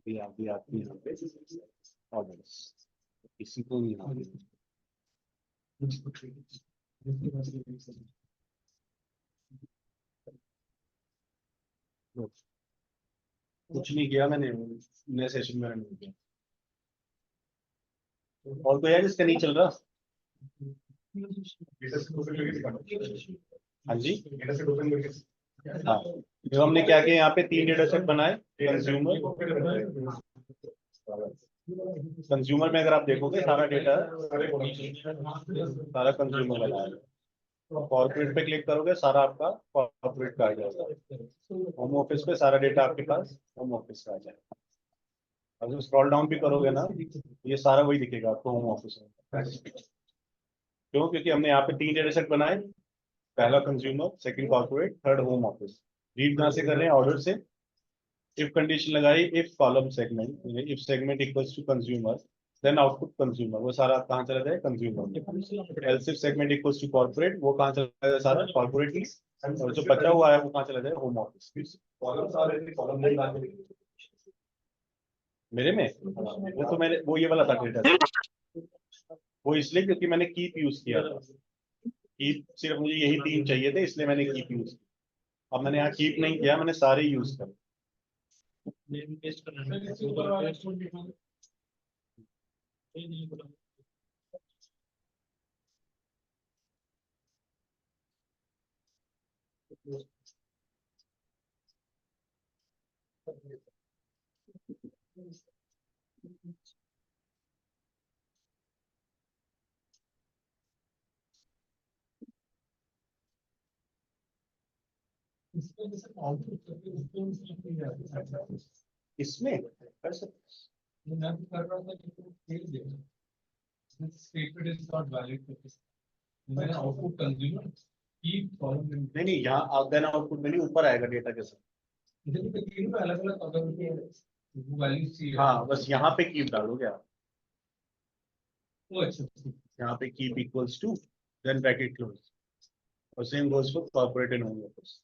भी आती है यहाँ पे ऑर्डर्स, इसी को यहाँ पे कुछ नहीं किया मैंने, नए सेशन में रन हो गया। और कोई है जिसका नहीं चल रहा? हाँ जी। हाँ, जो हमने क्या किया, यहाँ पे 3 डेटा सेट बनाए। कंज्यूमर में अगर आप देखोगे सारा डेटा सारा कंज्यूमर वाला है। कॉर्पोरेट पे क्लिक करोगे सारा आपका कॉर्पोरेट का आ जाएगा। होम ऑफिस पे सारा डेटा आपके पास होम ऑफिस का आ जाएगा। अगर स्क्रॉल डाउन भी करोगे ना, ये सारा वही दिखेगा आपको होम ऑफिस में। क्यों? क्योंकि हमने यहाँ पे 3 डेटा सेट बनाए। पहला consumer, second corporate, third home office. Read कहाँ से कर रहे हैं? ऑर्डर से। इफ कंडीशन लगाई, if column segment, if segment equals to consumer, then output consumer, वो सारा कहाँ चला जाए? Consumer. Else if segment equals to corporate, वो कहाँ चला जाए? सारा कॉर्पोरेट की। और जो बचा हुआ है वो कहाँ चला जाए? Home office. मेरे में वो तो मैंने वो ये वाला था डेटा। वो इसलिए क्योंकि मैंने कीप यूज किया था। कीप सिर्फ मुझे यही 3 चाहिए थे, इसलिए मैंने कीप यूज किया। अब मैंने यहाँ कीप नहीं किया, मैंने सारे यूज करे। इसमें कर सकते नहीं, यहाँ देन आउटपुट में नहीं, ऊपर आएगा डेटा के साथ। हाँ, बस यहाँ पे कीप डालोगे आप। यहाँ पे keep equals to, then bracket close. और same goes for corporate and home office.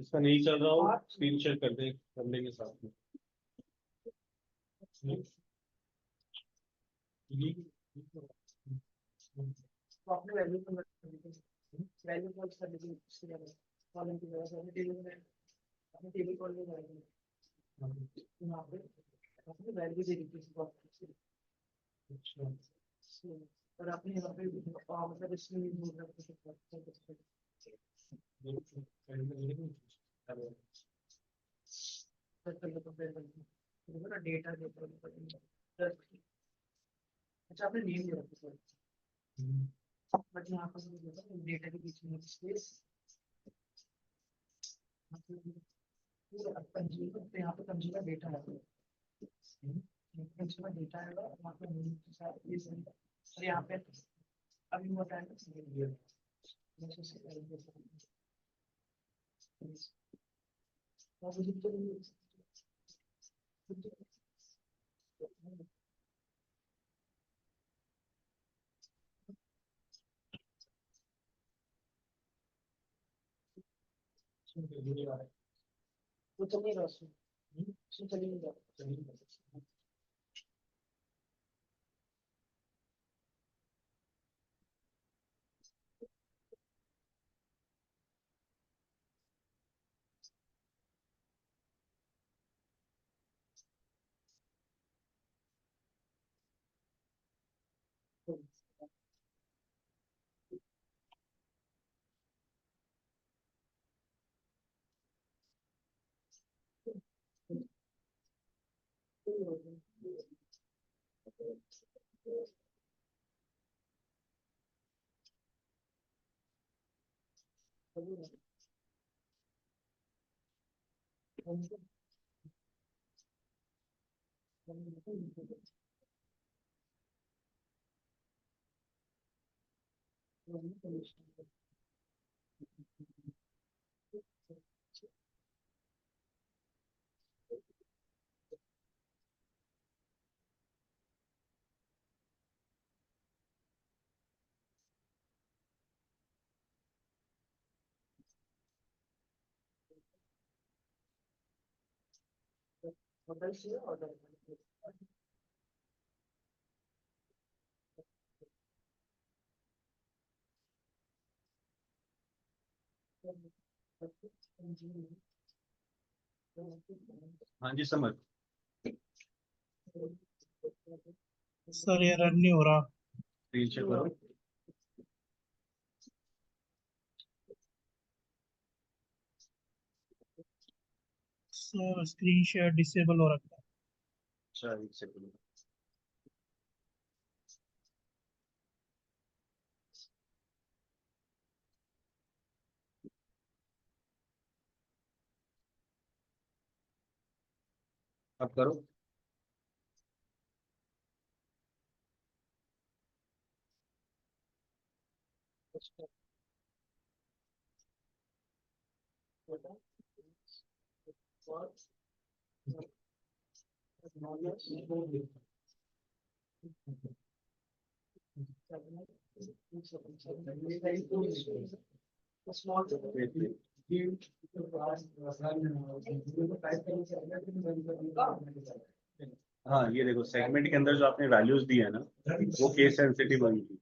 इसका नहीं चल रहा हो, स्क्रीन शेयर कर दे, कर लेंगे साथ में। तो आपने वैल्यू कन्वर्ट कर दी, वैल्यू कॉल कर दी उसके बाद कॉलम की वजह से हमने टेबल में अपने टेबल कॉल में जाएंगे यहाँ पे आपने वैल्यू दे दी थी अच्छा और आपने यहाँ पे मतलब इसमें यूज रखा डेटा अच्छा आपने नेम दे रखा बट यहाँ पर डेटा के बीच में स्पेस कंज्यूमर यहाँ पे कंज्यूमर डेटा है कंज्यूमर डेटा है वहाँ पे नेम के साथ ये सही और यहाँ पे अभी बताया वो चल नहीं रहा चल नहीं रहा हाँ जी समझ। सर ये रन नहीं हो रहा। स्क्रीन शेयर करो। सर स्क्रीन शेयर डिसेबल हो रखा है। अच्छा एक सेकंड। अब करो। हाँ ये देखो सेगमेंट के अंदर जो आपने वैल्यूज दी है ना वो केस सेंसिटिव होगी।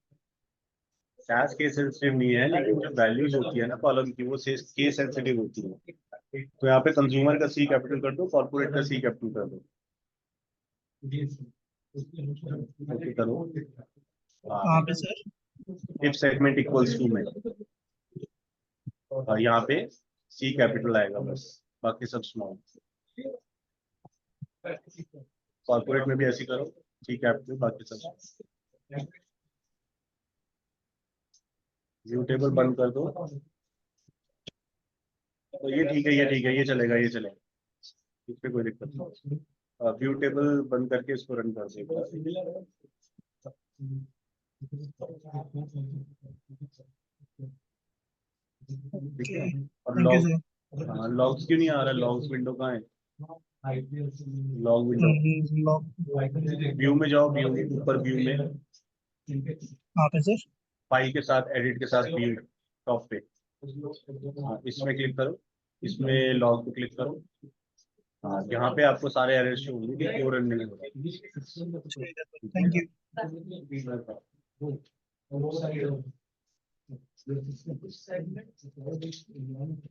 सैस केस सेंसिटिव नहीं है, लेकिन जो वैल्यूज होती है ना कॉलम की वो केस सेंसिटिव होती है। तो यहाँ पे कंज्यूमर का सी कैपिटल कर दो, कॉर्पोरेट का सी कैपिटल कर दो। ओके करो। कहाँ पे sir? If segment equals to में यहाँ पे सी कैपिटल आएगा बस, बाकी सब स्मॉल। कॉर्पोरेट में भी ऐसे करो, सी कैपिटल बाकी सब। व्यू टेबल बंद कर दो। तो ये ठीक है, ये ठीक है, ये चलेगा, ये चलेगा, इस पे कोई दिक्कत नहीं। व्यू टेबल बंद करके इसको रन कर देगा। ठीक है। और थैंक यू लॉग, सर। हाँ लॉग्स क्यों नहीं आ रहा? लॉग्स विंडो कहाँ है? लॉग विंडो व्यू में जाओ, व्यू में ऊपर व्यू में कहाँ पे सर? फाइल के साथ एडिट के साथ व्यू टॉप पे। हाँ इसमें क्लिक करो, इसमें लॉग पे क्लिक करो। हाँ यहाँ पे आपको सारे एरर्स शो होंगे कि क्यों रन नहीं हो रहा। Thank you.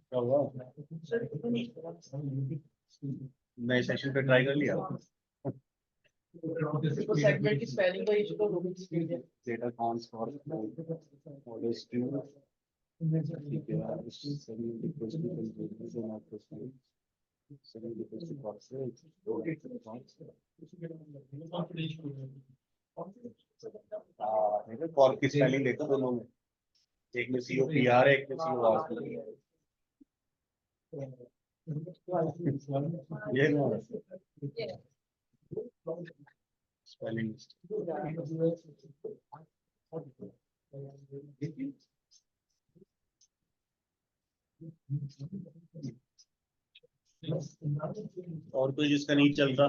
क्या हुआ? नए सेशन पे ट्राई कर लिया? सेगमेंट की स्पेलिंग का इशू तो रोहित स्पीड है। Data cons for order stream. ठीक है यार, इस सभी रिक्वेस्ट की कंट्रोल नॉट पोस्ट सभी रिक्वेस्ट की कॉल से देखो कॉल की स्पेलिंग देखो दोनों में, एक में COPR है, एक में COR है। ये ना स्पेलिंग और कोई जिसका नहीं चलता?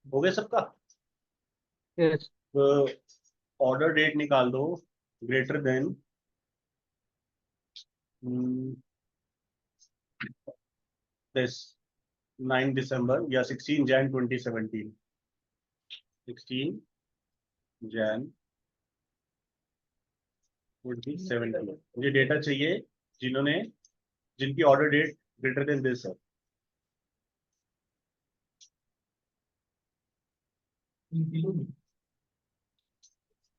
हो गया सबका? यस ऑर्डर डेट निकाल दो ग्रेटर देन दिस 9 दिसंबर या 16 जैन 2017। 16 Jain would be 70। मुझे डेटा चाहिए जिन्होंने जिनकी order date greater than this है।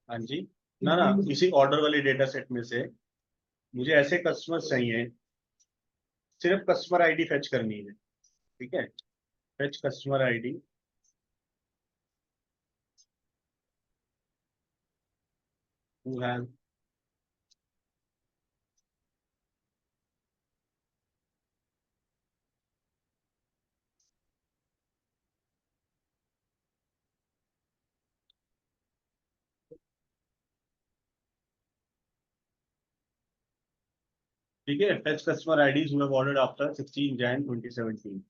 हाँ जी, ना ना, इसी ऑर्डर वाले डेटा सेट में से मुझे ऐसे कस्टमर्स चाहिए, सिर्फ कस्टमर आईडी फेच करनी है। ठीक है, fetch customer ID. who have ठीक है, fetch customer IDs who have ordered after 16 Jan 2017।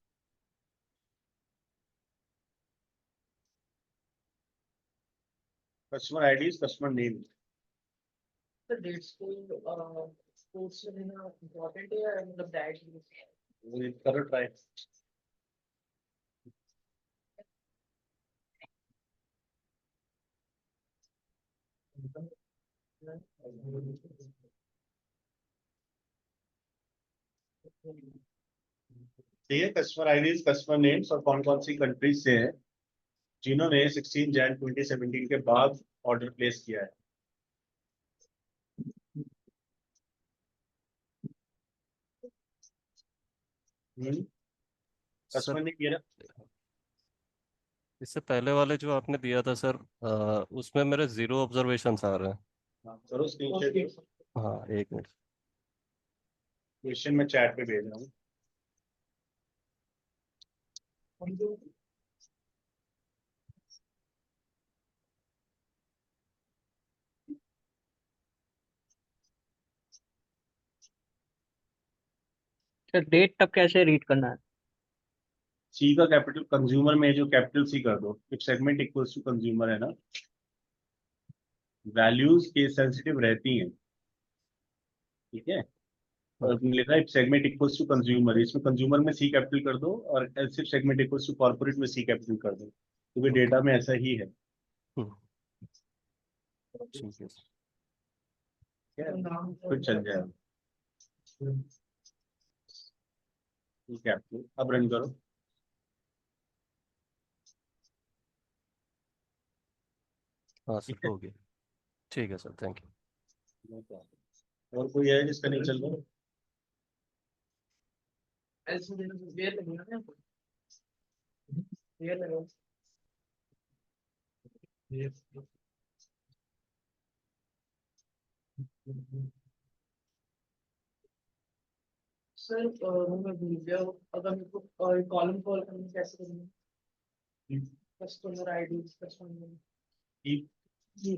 Customer IDs, customer name. The dates को sports में लेना important है या मतलब डायरेक्टली करो ट्राई। ठीक है, कस्टमर आईडीज, कस्टमर नेम्स और कौन कौन सी कंट्रीज से हैं जिन्होंने 16 Jan 2017 के बाद ऑर्डर प्लेस किया है। सर कस्टमर ने किया ना। इससे पहले वाले जो आपने दिया था सर, उसमें मेरे 0 ऑब्जर्वेशन आ रहे हैं। हाँ, करो स्क्रीनशॉट। हाँ, एक मिनट। क्वेश्चन मैं चैट पे भेज रहा हूँ। सर डेट तब कैसे रीड करना है? सी का कैपिटल कंज्यूमर में जो कैपिटल सी कर दो, if segment equals to consumer है ना, वैल्यूज केस सेंसिटिव रहती हैं। ठीक है, और लिखा है सेगमेंट इक्वल्स टू कंज्यूमर, इसमें कंज्यूमर में सी कैपिटल कर दो और सिर्फ सेगमेंट इक्वल्स टू कॉर्पोरेट में सी कैपिटल कर दो, क्योंकि ओके। डेटा में ऐसा ही है। ठीक है सर। क्या है? फिर चल जाएगा। कैपिटल अब रन करो। हाँ सर, ठीक है, हो गया। ठीक है सर, थैंक यू। और कोई है जिसका नहीं चल रहा? ऐसे देना वेयर लगेगा ना, वेयर लगेगा। सर मैं भूल गया अगर मेरे को कॉलम कॉल करना कैसे करना है? कस्टमर आईडी, कस्टमर ठीक, जी।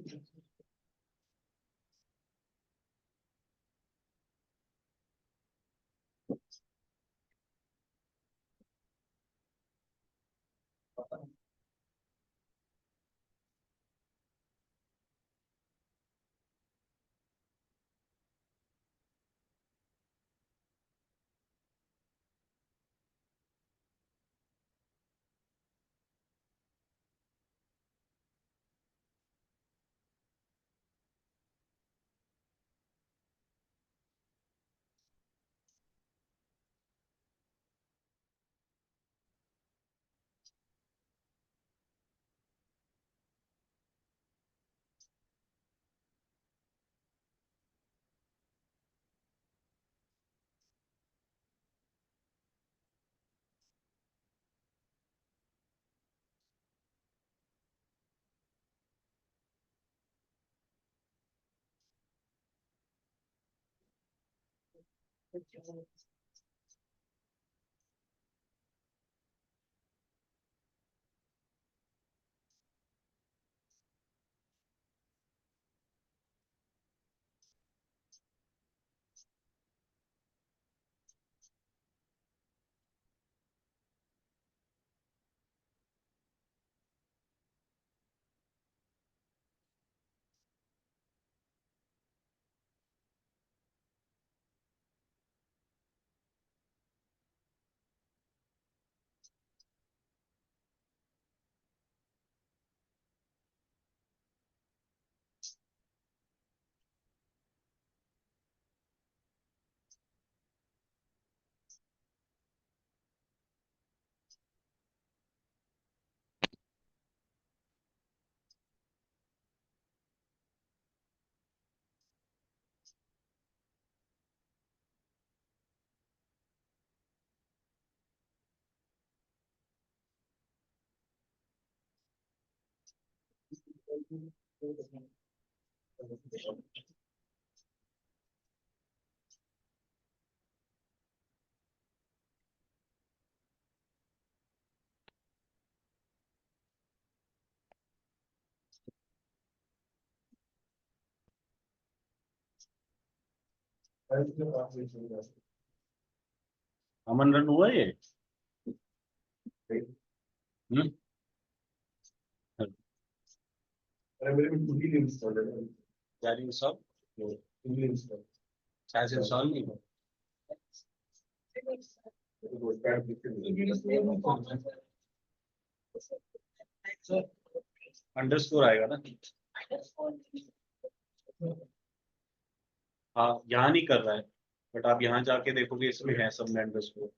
अमन रन हुआ ये? हम्म? यार इंस्टॉल शायद इंस्टॉल नहीं हुआ। अंडरस्कोर आएगा ना? हाँ यहाँ नहीं कर रहा है, बट आप यहाँ जाके देखोगे इसमें है सब में अंडरस्कोर।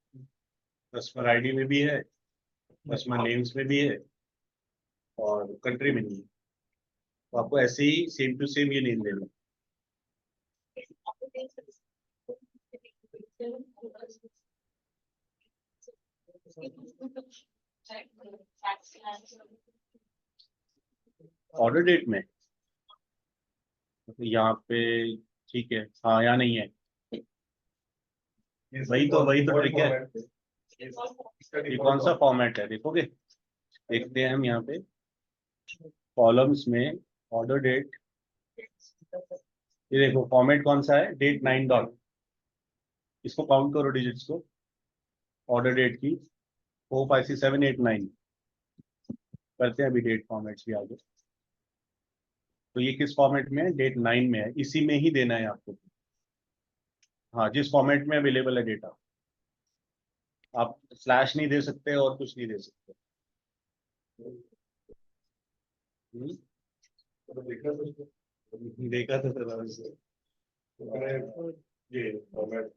कस्टमर आईडी में भी है, कस्टमर नेम्स में भी है, और कंट्री में नहीं है। तो आपको ऐसे ही सेम टू सेम ये नेम देना। ऑर्डर डेट में तो यहाँ पे ठीक है, हाँ यहाँ नहीं है। वही तो ट्रिक है। ये कौन सा फॉर्मेट है देखोगे? देखते हैं हम यहाँ पे कॉलम्स में ऑर्डर डेट। ये देखो फॉर्मेट कौन सा है, डेट 9 डॉट। इसको काउंट करो डिजिट्स को, ऑर्डर डेट की 4 5 6 7 8 9। करते हैं अभी डेट फॉर्मेट्स भी आगे। तो ये किस फॉर्मेट में है? डेट 9 में है, इसी में ही देना है आपको। हाँ जिस फॉर्मेट में अवेलेबल है डेटा, आप स्लैश नहीं दे सकते और कुछ नहीं दे सकते। देखा था सर ये फॉर्मेट।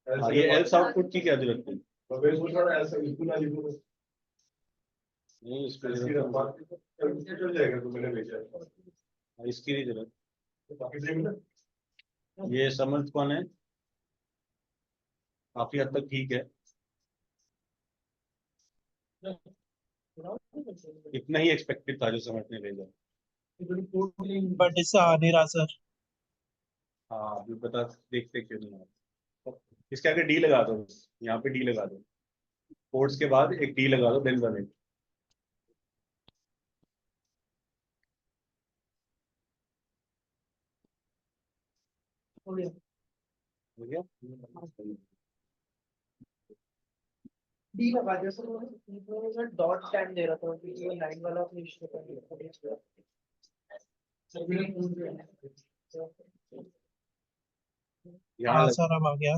हाँ ये एल्स आउटपुट की क्या जरूरत है? नहीं इसकी नहीं जरूरत। ये समर्थ कौन है? काफी हद तक ठीक है, इतना ही एक्सपेक्टेड था जो समर्थ ने भेजा। बट इससे आ नहीं रहा सर। हाँ अभी बता, देखते क्यों नहीं आ। इसके आगे डी लगा दो, यहाँ पे डी लगा दो, कोड्स के बाद एक डी लगा दो, देन रन इट। हो गया। हो गया? डी लगा दिया सर, डॉट टाइम दे रहा था क्योंकि वो लाइन वाला अपने इश्यू कर दिया। यहाँ सर अब आ गया।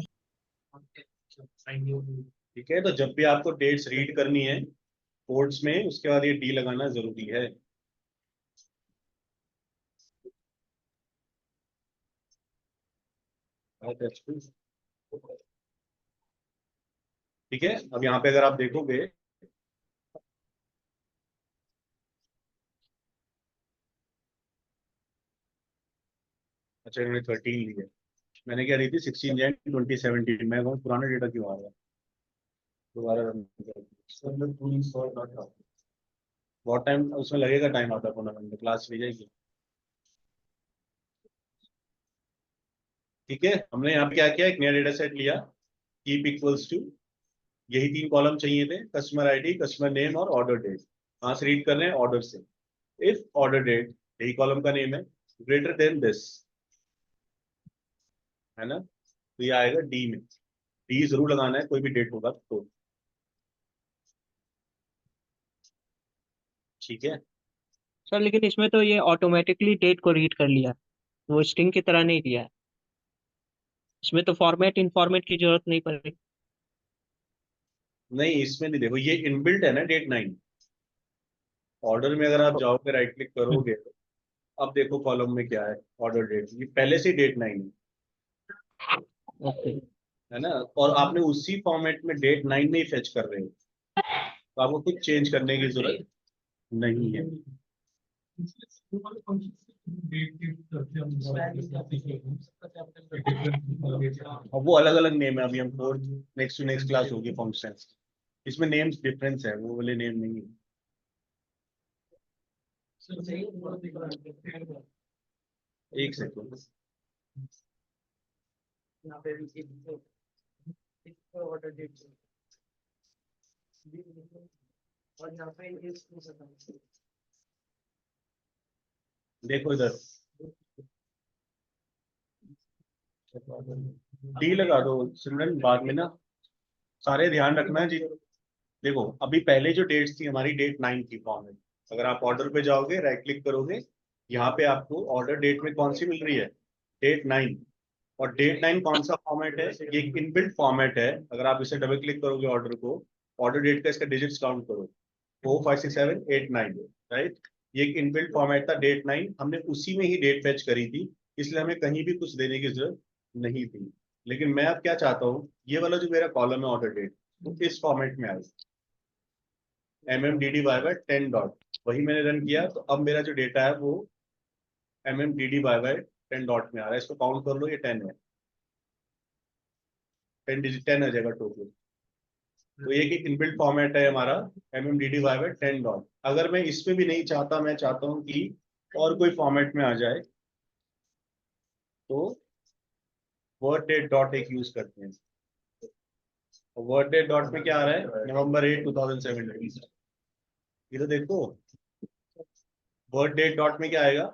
ठीक है, तो जब भी आपको डेट्स रीड करनी है कोड्स में, उसके बाद ये डी लगाना जरूरी है। ठीक है, अब यहाँ पे अगर आप देखोगे अच्छा इन्होंने 13 ली है, मैंने क्या ली थी 16 जैन 2017। मैं कहूँ पुराना डेटा क्यों आ रहा है? दोबारा रन बहुत टाइम उसमें लगेगा, टाइम आता है में क्लास ली जाएगी। ठीक है, हमने यहाँ पे क्या किया, एक नया डेटा सेट लिया, कीप इक्वल्स टू, यही 3 कॉलम चाहिए थे, कस्टमर आईडी, कस्टमर नेम और ऑर्डर डेट। कहाँ से रीड कर रहे हैं? ऑर्डर से। इफ ऑर्डर डेट, यही कॉलम का नेम है, ग्रेटर देन दिस, है ना, तो ये आएगा डी में। डी जरूर लगाना है, कोई भी डेट होगा तो। ठीक है, सर लेकिन इसमें तो ये ऑटोमेटिकली डेट को रीड कर लिया, वो स्ट्रिंग की तरह नहीं दिया है। इसमें तो फॉर्मेट इनफॉर्मेट की जरूरत नहीं पड़ेगी। नहीं इसमें नहीं, देखो ये इनबिल्ट है ना डेट 9। ऑर्डर में अगर आप जाओगे राइट क्लिक करोगे, अब देखो कॉलम में क्या है, ऑर्डर डेट, ये पहले से डेट 9 है, ओके। है ना, और आपने उसी फॉर्मेट में डेट 9 में ही फेच कर रहे हो, तो आपको कुछ चेंज करने की जरूरत नहीं है। अब वो अलग अलग नेम है, अभी हम fourth next to next class होगी फंक्शंस, इसमें नेम्स डिफरेंस है, वो वाले नेम नहीं है। सर सही पूरा दिख रहा है। एक सेकंड, यहाँ पे भी एक ऑर्डर डेट और यहाँ पे इस देखो इधर डी लगा दो सिमरन, बाद में ना सारे ध्यान रखना जी। देखो अभी पहले जो डेट्स थी हमारी, डेट 9 थी फॉर्म में। अगर आप ऑर्डर पे जाओगे, राइट क्लिक करोगे, यहाँ पे आपको ऑर्डर डेट में कौन सी मिल रही है, डेट 9। और डेट 9 कौन सा फॉर्मेट है, ये एक इनबिल्ट फॉर्मेट है। अगर आप इसे डबल क्लिक करोगे ऑर्डर को, ऑर्डर डेट का इसका डिजिट्स काउंट करो, 4 5 6 7 8 9, राइट। ये एक इनबिल्ट फॉर्मेट था डेट 9, हमने उसी में ही डेट फेच करी थी, इसलिए हमें कहीं भी कुछ देने की जरूरत नहीं थी। लेकिन मैं अब क्या चाहता हूँ, ये वाला जो मेरा कॉलम है ऑर्डर डेट, तो इस फॉर्मेट में आए, MMDDY 10 डॉट, वही मैंने रन किया, तो अब मेरा जो डेटा है वो MMDDY 10 डॉट में आ रहा है। इसको काउंट कर लो, ये 10 है, 10 डिजिट 10 आ जाएगा टोटल। तो ये कि इनबिल्ट फॉर्मेट है हमारा MMDDY 10 डॉट। अगर मैं इसमें भी नहीं चाहता, मैं चाहता हूँ कि और कोई फॉर्मेट में आ जाए, तो वर्ड डेट डॉट एक यूज करते हैं। वर्ड डेट डॉट में क्या आ रहा है, November 8 2017। ये तो देखो, वर्ड डेट डॉट में क्या आएगा,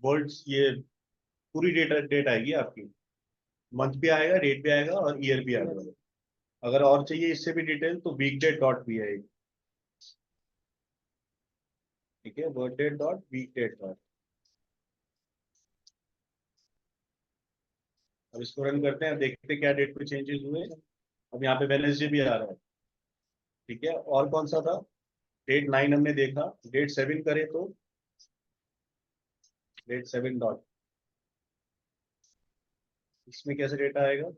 वर्ड्स, ये पूरी डेट आएगी आपकी, मंथ भी आएगा, डेट भी आएगा और ईयर भी आएगा। अगर और चाहिए इससे भी डिटेल, तो वीक डेट डॉट भी आएगी। ठीक है, word date dot week date dot. अब इसको रन करते हैं, देखते हैं क्या डेट पे चेंजेस हुए। अब यहाँ पे वेडनेसडे भी आ रहा है। ठीक है, और कौन सा था, डेट 9 हमने देखा, डेट 7 करे तो डेट 7 डॉट, इसमें कैसे डेटा आएगा,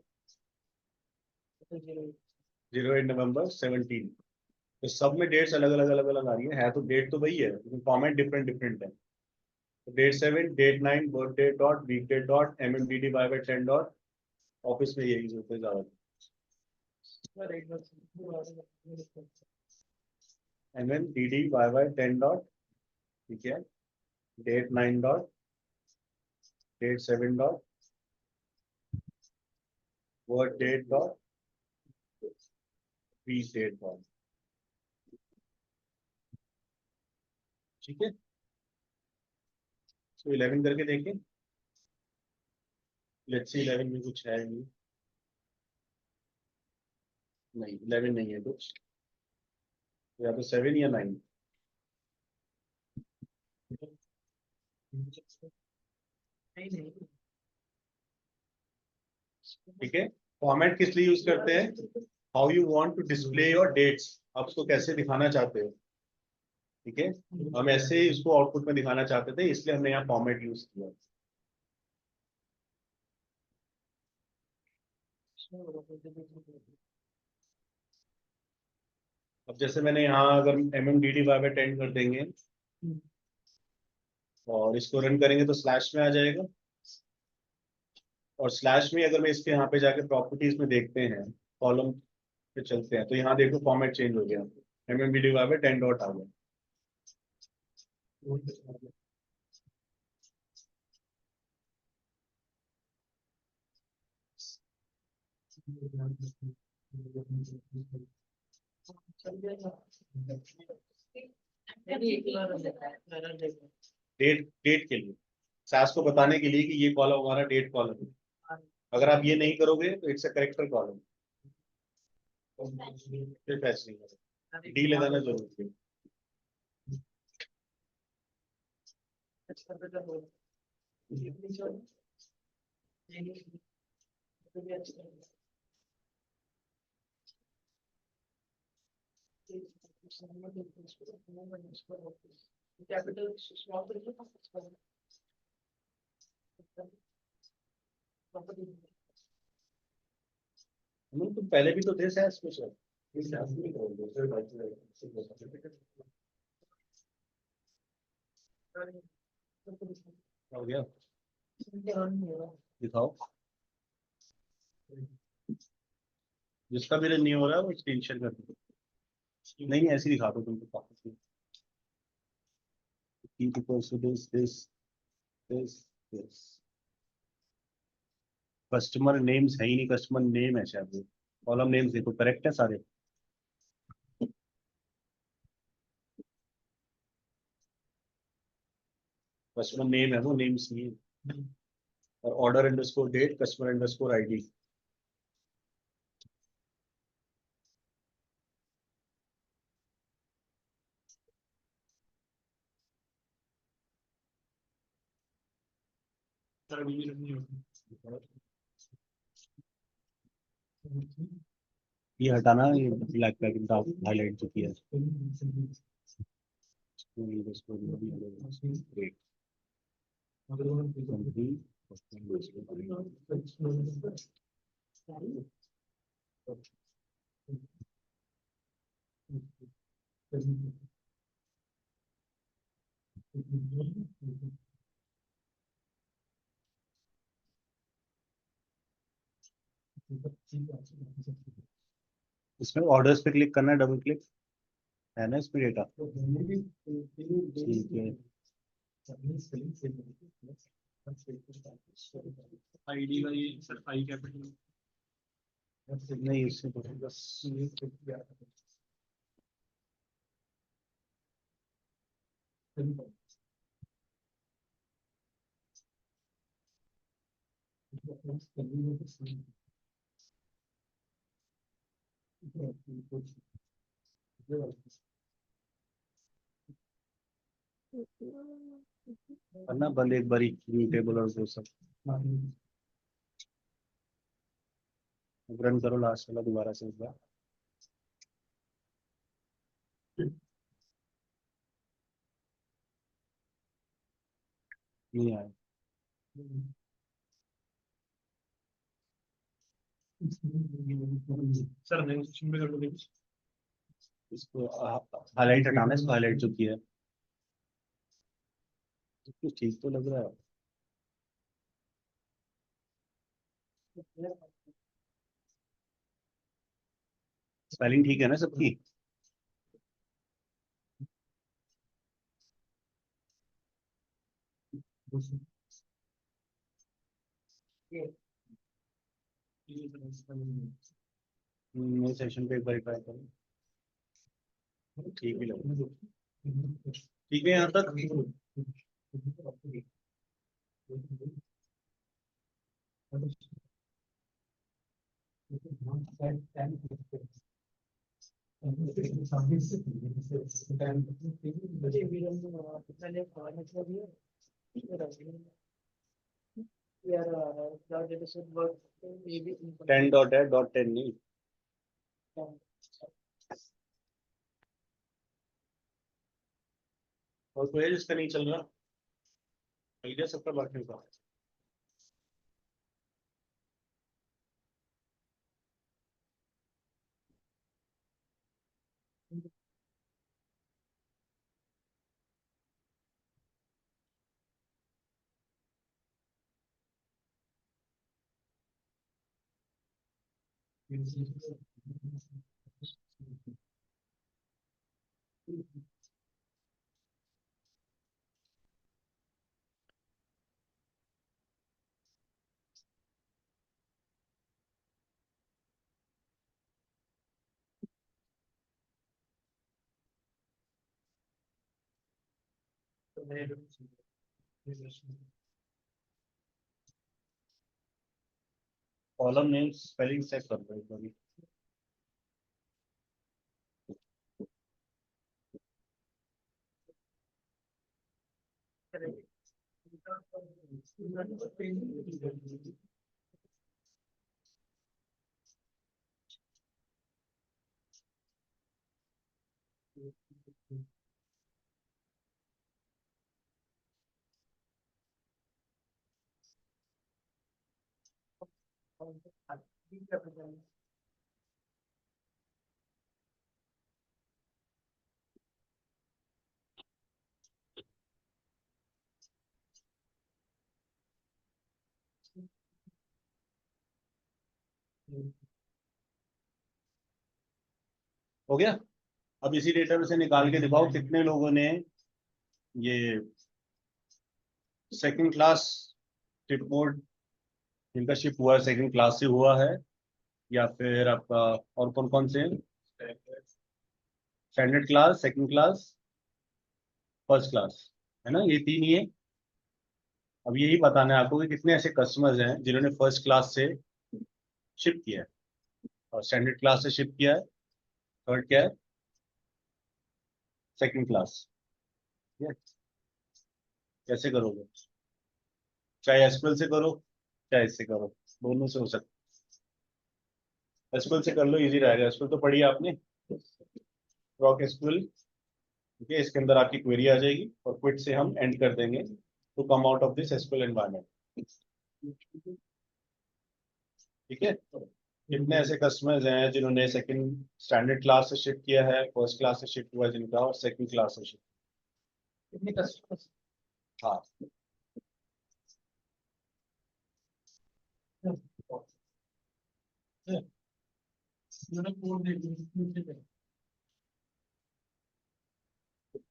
08 नवंबर 17। तो सब में डेट्स अलग अलग अलग अलग आ रही है तो डेट तो वही है, लेकिन फॉर्मेट डिफरेंट डिफरेंट है। तो date 7, date 9, birth date dot, week date dot, MMDDY 10 dot. Office में ये यूज होते हैं ज्यादा, MMDDY 10 डॉट। ठीक है, date 9 dot, date 7 dot, word date dot, week date dot. ठीक है, तो 11 करके देखें। लेट्स सी 11 में कुछ है नहीं, 11 नहीं है कुछ, या तो 7 या 9। ठीक है, फॉर्मेट किस लिए यूज करते हैं, how you want to display your dates, आप उसको कैसे दिखाना चाहते हो। ठीक है, हम ऐसे ही इसको आउटपुट में दिखाना चाहते थे, इसलिए हमने यहाँ फॉर्मेट यूज किया। अब जैसे मैंने यहाँ अगर MMDDY 10 कर देंगे और इसको रन करेंगे तो स्लैश में आ जाएगा। और स्लैश में अगर मैं इसके यहाँ पे जाके प्रॉपर्टीज में देखते हैं, कॉलम पे चलते हैं, तो यहाँ देखो फॉर्मेट चेंज हो गया, MMDDY 10 डॉट आ गया। डेट डेट के लिए, सास को बताने के लिए कि ये कॉलम हमारा डेट कॉलम है। अगर आप ये नहीं करोगे तो इट्स अ करेक्टर कॉलम, फिर फैच नहीं करेगा, डी लगाना जरूरी है। कैपिटल स्मॉल तुम पहले भी तो थे सैस में सर, इस सैस में करोगे फिर हो गया, दिखाओ। जिसका भी रन नहीं हो रहा है वो स्क्रीनशॉट कर दो। नहीं ऐसे ही दिखा दो तुमको। P equals to this. Customer names है ही नहीं, कस्टमर नेम है शायद, कॉलम नेम्स देखो करेक्ट है सारे। कस्टमर नेम है वो, नेम्स नहीं है। और order underscore date, customer underscore ID. Sir अभी भी नहीं होगी। ये हटाना, ये ब्लैक पैकिंग का हाईलाइट जो किया है। इसमें ऑर्डर्स पे क्लिक करना है, डबल क्लिक है ना इसमें डेटा। ठीक है, आईडी का ये सर आई कैपिटल नहीं इससे तो बस करना बंद एक बारी, व्यू टेबल और वो सब रन करो लास्ट वाला दोबारा से एक बार। नहीं आया। सर नहीं सेक्शन में कर दो देखिए। इसको हाईलाइट हटाना है, इसको हाईलाइट जो किया है। कुछ ठीक तो लग रहा है। स्पेलिंग ठीक है ना सबकी? नए सेशन पे एक बार ट्राई करो, ठीक ही लग रहा है। ठीक है यहाँ तक। यार क्लाउड डेटा सेट वर्क ये भी 10 डॉट है, डॉट 10 नहीं। और कोई है जिसका नहीं चल रहा? आइडिया सबका बाकी का। कॉलम नेम स्पेलिंग चेक कर लो एक बारी। हो गया। अब इसी डेटा में से निकाल के दिखाओ कितने लोगों ने ये सेकंड क्लास शिप मोड जिनका शिप हुआ है सेकंड क्लास से हुआ है, या फिर आपका और कौन कौन से हैं? Standard class, second class, first class, है ना, ये तीन ही है। अब यही बताना है आपको कि कितने ऐसे कस्टमर्स हैं जिन्होंने फर्स्ट क्लास से शिप किया है और स्टैंडर्ड क्लास से शिप किया है, थर्ड क्या है, सेकंड क्लास। ठीक है, कैसे करोगे? चाहे एसक्यूएल से करो चाहे इससे करो, दोनों से हो सकता है। एसक्यूएल से कर लो, इजी रहेगा। एसक्यूएल तो पढ़ी है आपने, रॉक एसक्यूएल। ठीक है, इसके अंदर आपकी क्वेरी आ जाएगी और क्विट से हम एंड कर देंगे to come out of this SQL environment. ठीक है, कितने ऐसे कस्टमर्स हैं जिन्होंने सेकंड स्टैंडर्ड क्लास से शिफ्ट किया है, फर्स्ट क्लास से शिफ्ट हुआ है जिनका, और सेकंड क्लास से शिफ्ट। कितने कस्टमर्स? हाँ, मैंने कोड देख लिया।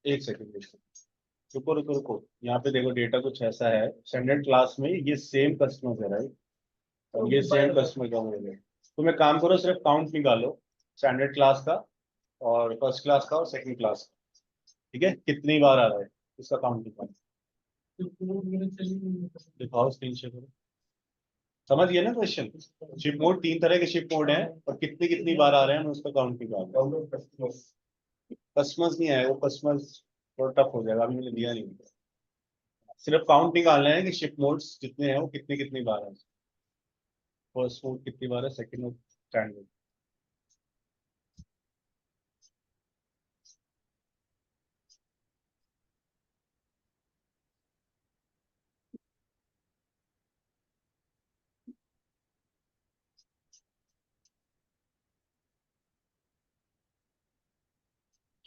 एक सेकंड रुको रुको रुको, यहाँ पे देखो डेटा कुछ ऐसा है, स्टैंडर्ड क्लास में ये सेम कस्टमर्स है राइट, और ये सेम कस्टमर का होंगे। तो मैं काम करो, सिर्फ काउंट निकालो स्टैंडर्ड क्लास का और फर्स्ट क्लास का और सेकंड क्लास का। ठीक है, कितनी बार आ रहा है इसका काउंट निकालो। तो कोड मैंने चाहिए। दिखाओ स्क्रीन शेयर करो। समझ गए ना क्वेश्चन? शिप मोड, तीन तरह के शिप मोड हैं और कितनी कितनी बार आ रहे हैं, मैं उसका काउंट निकाल। कस्टमर्स नहीं आए, वो कस्टमर्स थोड़ा टफ हो जाएगा, अभी मैंने दिया नहीं। सिर्फ काउंट निकालना है कि शिप मोड्स जितने हैं वो कितनी कितनी बार है। फर्स्ट मोड कितनी बार है, सेकंड मोड, थर्ड मोड।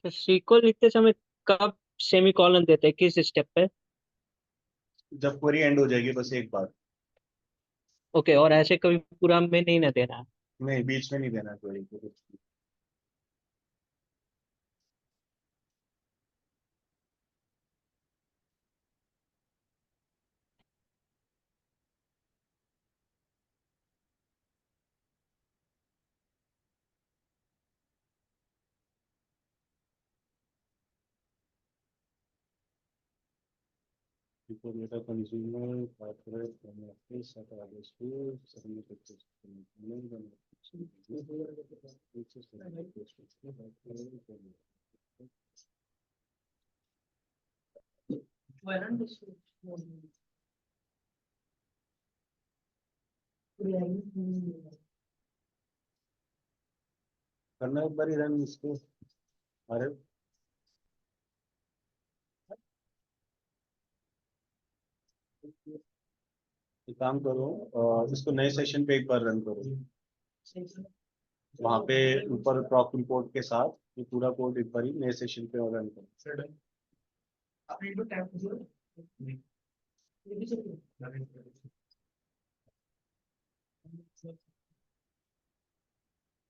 सी को लिखते समय कब सेमीकोलन देते हैं, किस स्टेप पे? जब क्वेरी एंड हो जाएगी बस एक बार। ओके, और ऐसे कभी पूरा में नहीं ना देना है? नहीं, बीच में नहीं देना क्वेरी को। People data consumer, corporate, home office, other school, submit it करना एक बार ही रन इसको। अरे एक काम करो, इसको नए सेशन पे एक बार रन करो। वहां पे ऊपर प्रॉप इंपोर्ट के साथ ये पूरा कोड एक बार ही नए सेशन पे रन करो। आपने तो टैप किया, ये भी चाहिए।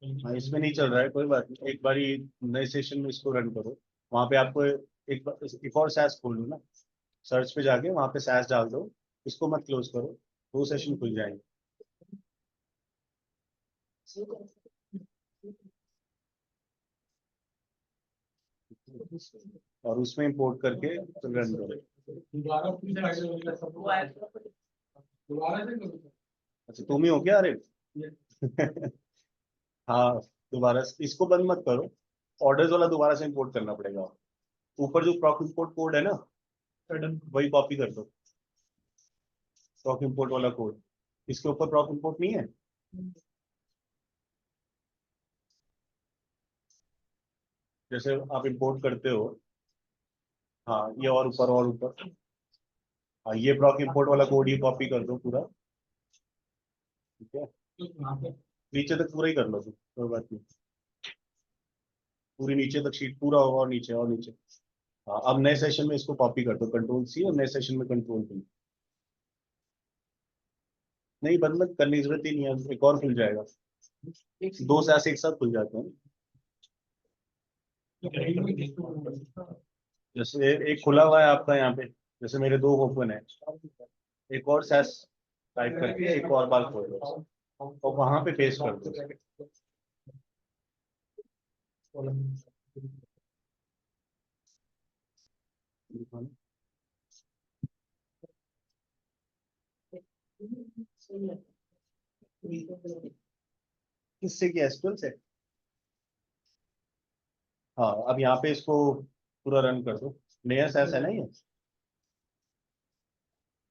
हाँ, इसमें नहीं चल रहा है, कोई बात नहीं, एक बार ही नए सेशन में इसको रन करो। वहां पे आपको एक और सैस खोल लो ना, सर्च पे जाके वहां पे सैस डाल दो, इसको मत क्लोज करो, दो सेशन खुल जाएंगे। और उसमें इंपोर्ट करके रन करो। दोबारा पूरी फाइल होगी सब वो आएगा। दोबारा से करो। अच्छा, तुम ही हो क्या? अरे हाँ, दोबारा इसको बंद मत करो, ऑर्डर्स वाला दोबारा से इंपोर्ट करना पड़ेगा। ऊपर जो प्रॉक इंपोर्ट कोड है ना, वही कॉपी कर दो, प्रॉक इंपोर्ट वाला कोड। इसके ऊपर प्रॉक इंपोर्ट नहीं है, जैसे आप इंपोर्ट करते हो। हाँ, ये और ऊपर और ऊपर। हाँ, ये प्रॉक इंपोर्ट वाला कोड ही कॉपी कर दो पूरा। ठीक है, नीचे तक पूरा ही कर लो तुम, कोई बात नहीं। पूरी नीचे तक शीट पूरा होगा, और नीचे और नीचे। हाँ, अब नए सेशन में इसको कॉपी कर दो, कंट्रोल सी, और नए सेशन में कंट्रोल वी। नहीं, बंद मत करने की जरूरत ही नहीं है, एक और खुल जाएगा। दो से एक साथ खुल जाते हैं। जैसे एक खुला हुआ है आपका यहाँ पे, जैसे मेरे दो ओपन है, एक और सैस टाइप करके एक और बार खोल दो और वहां पे पेस्ट कर दो। किससे किया, एसक्यूएल से? हाँ, अब यहाँ पे इसको पूरा रन कर दो। नया सैस है ना ये,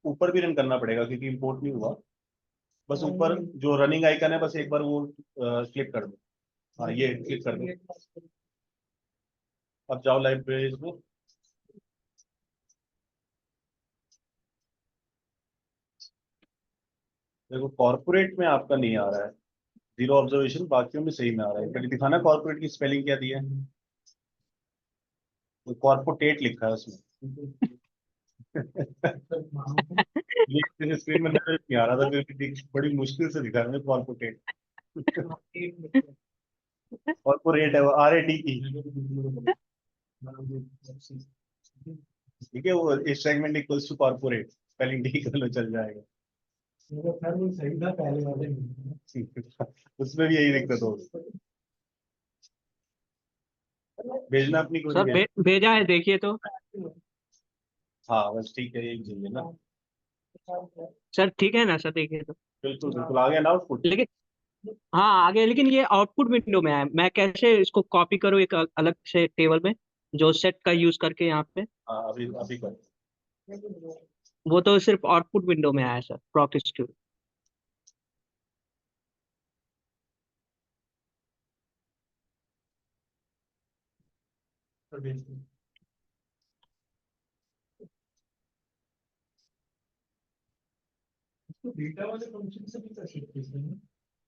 ऊपर भी रन करना पड़ेगा क्योंकि इंपोर्ट नहीं हुआ। बस ऊपर जो रनिंग आइकन है, बस एक बार वो क्लिक कर दो। हाँ, ये क्लिक कर दो। अब जाओ लाइब्रेरीज में। देखो कॉर्पोरेट में आपका नहीं आ रहा है जीरो ऑब्जर्वेशन, बाकियों में सही में आ रहा है। क्योंकि दिखाना कॉर्पोरेट की स्पेलिंग क्या दी है, तो कॉर्पोरेट लिखा है उसमें। ये स्क्रीन में नजर नहीं आ रहा था, क्योंकि बड़ी मुश्किल से दिखा रहे कॉर्पोरेट। कॉर्पोरेट है वो RATE। ठीक है, वो इस segment equals to corporate, spelling ठीक कर लो चल जाएगा। सही था पहले वाले में। उसमें भी यही दिक्कत हो। भेजना अपनी सर क्वेरी। भेजा है, देखिए तो। हाँ बस ठीक है, यही चाहिए ना। सर ठीक है ना सर, देखिए तो। बिल्कुल बिल्कुल, आ गया ना आउटपुट। लेकिन हाँ आगे, लेकिन ये आउटपुट विंडो में है, मैं कैसे इसको कॉपी करूँ एक अलग से टेबल में, जो सेट का यूज करके यहाँ पे। हाँ, अभी अभी कर। वो तो सिर्फ आउटपुट विंडो में आया है सर, प्रॉक्स क्यू। डेटा वाले फंक्शन से भी कर सकते हैं।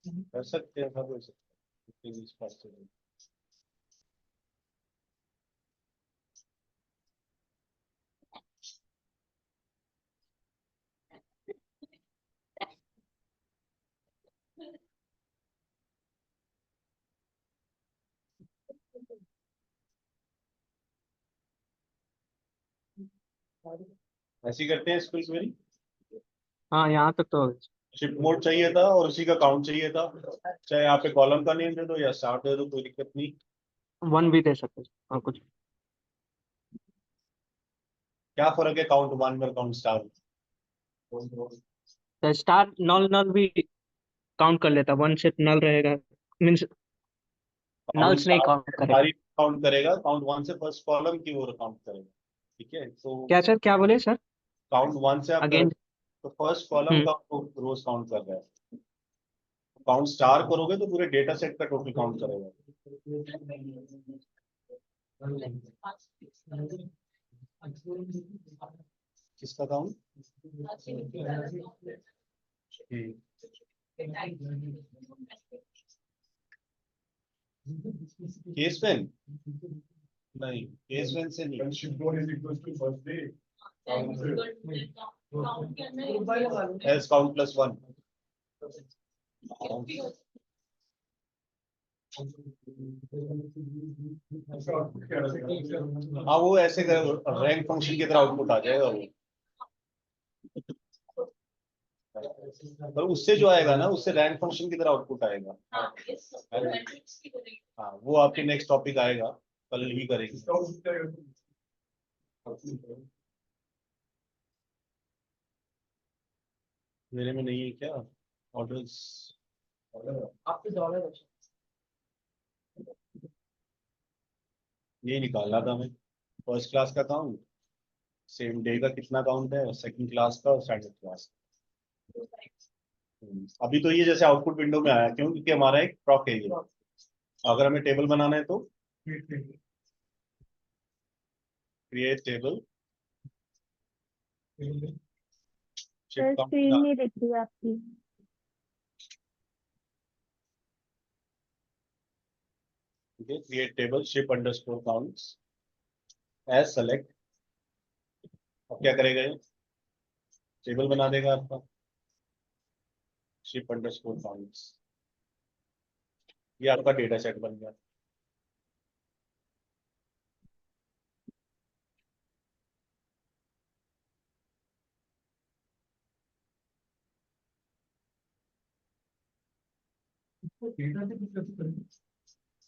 कर सकते हैं, सब हो सकता है। इस पास से। ऐसे ही करते हैं स्कूल क्वेरी। हाँ यहाँ तक तो। शिफ्ट मोड चाहिए था और उसी का काउंट चाहिए था। चाहे यहाँ पे कॉलम का नेम दे दो या स्टार दे दो, कोई दिक्कत नहीं। वन भी दे सकते हैं, हाँ कुछ। क्या फर्क है काउंट वन और काउंट स्टार? तो स्टार नल नल भी काउंट कर लेता, वन से नल रहेगा, मीन्स काउंट नल्स नहीं स्टार काउंट करेगा। सारी काउंट करेगा, काउंट वन से फर्स्ट कॉलम की वो काउंट करेगा। ठीक है, तो क्या सर, क्या बोले सर? काउंट वन से आप अगेन। करोगे तो फर्स्ट कॉलम हम्म। का रोज काउंट कर रहा है। काउंट स्टार करोगे तो पूरे डेटा सेट का टोटल काउंट करेगा। किसका काउंट? Case pen? नहीं, केस पेन से नहीं। S count plus one. हाँ, वो ऐसे रैंक फंक्शन की तरह आउटपुट आ जाएगा वो। पर उससे जो आएगा ना, उससे रैंक फंक्शन की तरह आउटपुट आएगा। हाँ, वो आपके नेक्स्ट टॉपिक आएगा, कल ही करेंगे। मेरे में नहीं है क्या ऑर्डर्स? आपके डॉलर ये निकालना था हमें, फर्स्ट क्लास का काउंट, सेम डे का कितना काउंट है, सेकंड क्लास का और स्टैंडर्ड क्लास का। अभी तो ये जैसे आउटपुट विंडो में आया, क्यों? क्योंकि हमारा एक प्रॉक है ये। अगर हमें टेबल बनाना है तो create table, sir shift screen count. नहीं दिख रही है आपकी। ठीक है, create table ship underscore counts as select. अब क्या करेगा ये? टेबल बना देगा आपका शिप अंडरस्कोर काउंट्स। ये आपका डेटा सेट बन गया। डेटा से कुछ कैसे करेंगे?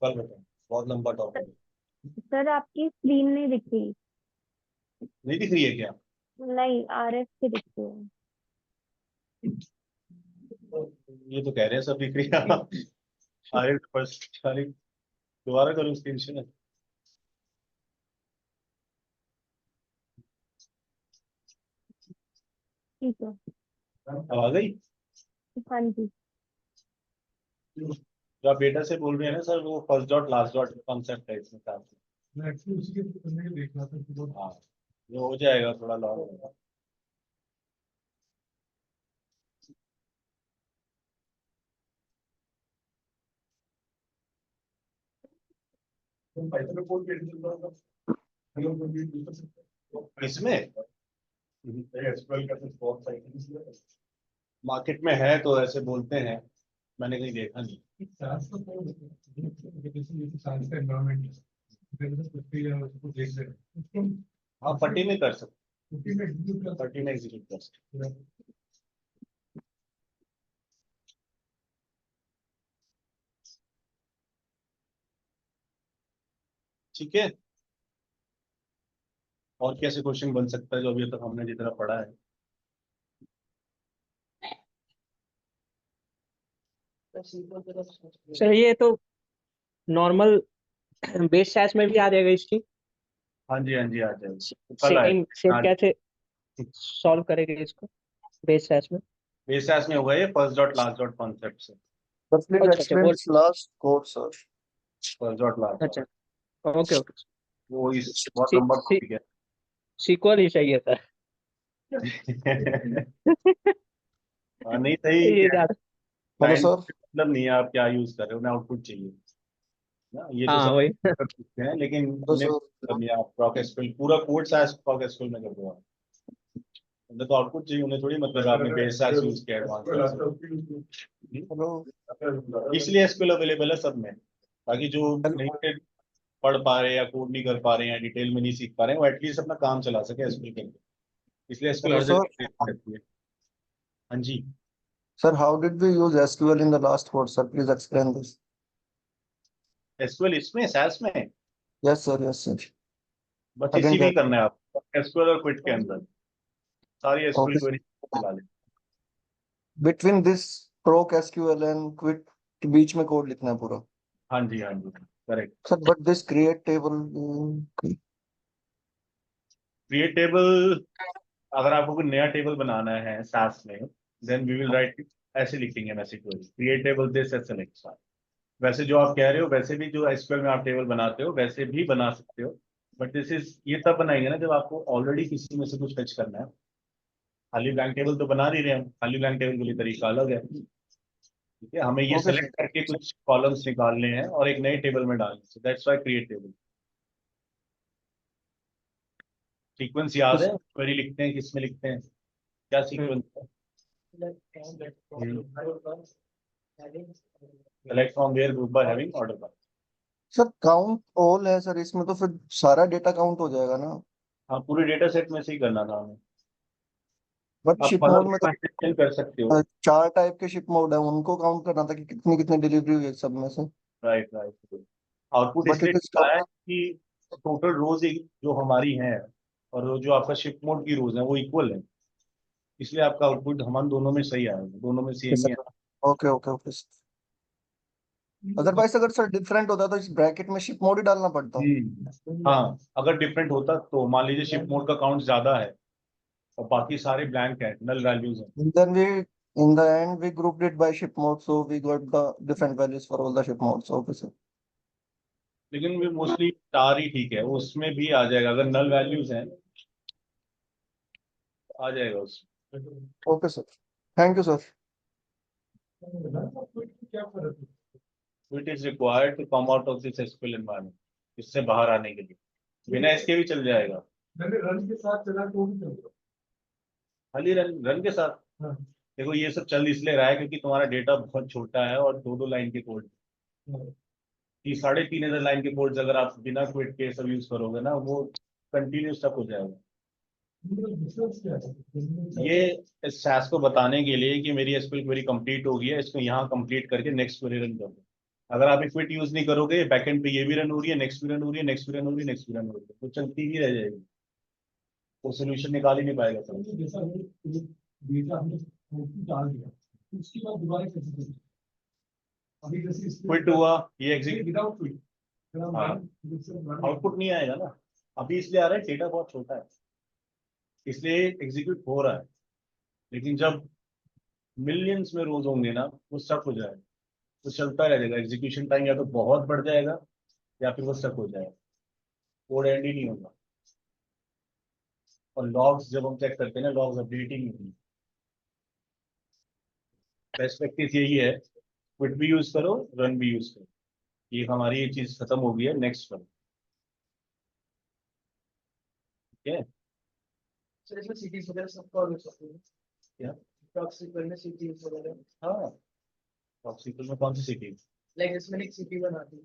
कल बताओ, बहुत लंबा टॉपिक है। सर आपकी स्क्रीन नहीं दिख रही। नहीं दिख रही है क्या? नहीं, RF से दिख रही है। ये तो कह रहे हैं सब दिख रही है। अरे फर्स्ट सारी दोबारा करूँ स्क्रीन शेयर? ठीक है। अब आ गई? हाँ जी। जो आप बेटा से बोल रहे हैं ना सर, वो first dot last dot concept है इसमें साथ में। मैं एक्चुअली उसी के करने के देख रहा था कि वो हाँ, ये हो जाएगा, थोड़ा लॉन्ग होगा। तुम पाइथन में कोड कैसे चल रहा था? हेलो कंप्यूटर यूज कर सकते हो इसमें एसक्यूएल का कुछ बहुत साइकिल मार्केट में है तो ऐसे बोलते हैं, मैंने कहीं देखा नहीं। साइंस का कोड जैसे ये साइंस का एनवायरनमेंट है फिर कुछ भी है उसको देख रहे हैं उसको हाँ, फटी में कर सकते, छुट्टी में एग्जीक्यूट कर फटी में एग्जीक्यूट कर सकते। सकते हैं ठीक है। और कैसे क्वेश्चन बन सकता है जो अभी तक हमने जितना पढ़ा है? बस SQL पे तो सर ये तो नॉर्मल बेस सैस में भी आ जाएगा इसकी। हाँ जी, हाँ जी, आ जाएगा, कल आए। सेम सेम हाँ, कैसे सॉल्व करेंगे इसको बेस सैस में? बेसास में होगा ये first dot last dot concept से। But please अच्छा explain वो this last code, sir. First dot last अच्छा डॉट ओके ओके। वो इस बहुत लंबा टॉपिक है। सीक्वल ही सही है सर। हाँ, नहीं सही ये क्या, ज्यादा Hello, क्लाइंट sir. मतलब नहीं है, आप क्या यूज कर रहे हो, उन्हें आउटपुट चाहिए ना, ये तो हाँ सब वही। कर सकते हैं, लेकिन Hello, उन्हें sir. मतलब नहीं, आप प्रॉक एसक्यूएल पूरा कोड सास प्रॉक एसक्यूएल में कर दो आप। उन्हें तो आउटपुट चाहिए, उन्हें थोड़ी मतलब आपने बेस सास यूज किया एडवांस, Hello. इसलिए एसक्यूएल अवेलेबल है सब में, ताकि जो Hello. नहीं पढ़ पा रहे या कोड नहीं कर पा रहे हैं, डिटेल में नहीं सीख पा रहे हैं, वो एटलीस्ट अपना काम चला सके एसक्यूएल करके। इसलिए एसक्यूएल Hello, हर sir. जगह रहती है। हाँ जी। Sir, how did we use SQL in the last code, sir? Please explain this. SQL इसमें सास में Yes, sir. Yes, sir. बस I इसी didn't में ही get. करना है आपको, एसक्यूएल और क्विट के अंदर सारी एसक्यूएल Okay, क्वेरी sir. चला ले। Between this proc SQL and quit के बीच में कोड लिखना है पूरा. हाँ जी, हाँ जी, correct. Sir, but this create table. Create table, अगर आपको कोई नया टेबल बनाना है सास में, देन वी विल राइट, ऐसे लिखेंगे message query create table this as select. वैसे जो आप कह रहे हो, वैसे भी जो एसक्यूएल में आप टेबल बनाते हो वैसे भी बना सकते हो, बट दिस इज, ये तब बनाएंगे ना जब आपको ऑलरेडी किसी में से कुछ फेच करना है। खाली ब्लैंक टेबल तो बना नहीं रहे हम, खाली ब्लैंक टेबल के लिए तरीका अलग है। ठीक है, हमें ये Okay, sir. सेलेक्ट करके कुछ कॉलम्स निकालने हैं और एक नए टेबल में डालने, so that's why create table. Sequence याद Yes, है, sir. क्वेरी लिखते हैं किस में लिखते हैं, क्या हम्म। सीक्वेंस है? like having select from where group by having order by. Sir, count all है सर, इसमें तो फिर सारा डेटा काउंट हो जाएगा ना. हाँ, पूरे डेटा सेट में से ही करना था हमें। बट आप शिप कलर मोड में कंपेरिजन कर सकते हो। तो 4 टाइप के शिप मोड है, उनको काउंट करना था कि कितनी कितनी डिलीवरी हुई है सब में से. Right, right. आउटपुट बट इसलिए इट इज दिखा है कि टोटल रोज जो हमारी हैं और जो आपका शिप मोड की रोज है वो इक्वल है, इसलिए आपका आउटपुट हम दोनों में सही आएगा, दोनों में सेम ही ओके ओके ओके. अदरवाइज अगर सर डिफरेंट होता तो इस ब्रैकेट में शिप मोड ही डालना पड़ता. हाँ, अगर डिफरेंट होता तो मान लीजिए शिप मोड का काउंट ज्यादा है और बाकी सारे ब्लैंक है, नल वैल्यूज है, Then we, in the end, we grouped it by ship mode, so we got the different values for all the ship modes. Okay, sir. लेकिन मोस्टली स्टार ही ठीक है, उसमें भी आ जाएगा, अगर नल वैल्यूज हैं तो आ जाएगा उसमें। Okay, sir. Thank you, sir. क्या फर्क है? It is required to come out of this SQL environment, इससे बाहर आने के लिए, बिना इसके भी चल जाएगा, मैंने रन के साथ चला तो भी चल खाली रन रन के साथ। रहा देखो ये सब चल इसलिए रहा है क्योंकि तुम्हारा डेटा बहुत छोटा है और दो दो लाइन के कोड, हाँ। 3,500 लाइन के कोड्स अगर आप बिना क्विट के सब यूज करोगे ना, वो कंटिन्यूस तक हो जाएगा। ये इस SAS को बताने के लिए कि मेरी SQL क्वेरी कंप्लीट हो गई है, इसको यहाँ कंप्लीट करके नेक्स्ट क्वेरी रन कर दो। अगर आप क्विट यूज नहीं करोगे, बैकएंड पे ये भी रन हो रही है, नेक्स्ट भी रन हो रही है, नेक्स्ट भी रन हो रही है, नेक्स्ट भी रन हो रही है, तो चलती ही रह जाएगी, वो सोल्यूशन निकाल ही नहीं पाएगा सर। जैसा डेटा हमने डाल दिया, उसके बाद दोबारा कैसे करें? अभी जैसे क्विट हुआ, ये एग्जीक्यूट, विदाउट क्विट आउटपुट नहीं आएगा ना, अभी इसलिए आ रहा है डेटा बहुत छोटा है, इसलिए एग्जीक्यूट हो रहा है, लेकिन जब मिलियंस में रोज होंगे ना, वो स्टक हो जाएगा, तो चलता रहेगा, एग्जीक्यूशन टाइम या तो बहुत बढ़ जाएगा या फिर वो स्टक हो जाएगा, कोड एंड ही नहीं होगा। और लॉग्स जब हम चेक करते हैं ना, लॉग्स अपडेट ही नहीं होती। बेस्ट प्रैक्टिस यही है, क्विट भी यूज करो, रन भी यूज करो। ये हमारी ये चीज खत्म हो गई है, नेक्स्ट वन। ठीक है, सर इसमें सिटीज वगैरह सब कवर हो सकते हैं क्या? प्रॉक्सी में सिटीज वगैरह, हाँ, टॉक्सिकल में कौन सी सिटी? लाइक इसमें एक सिटी बनाती है,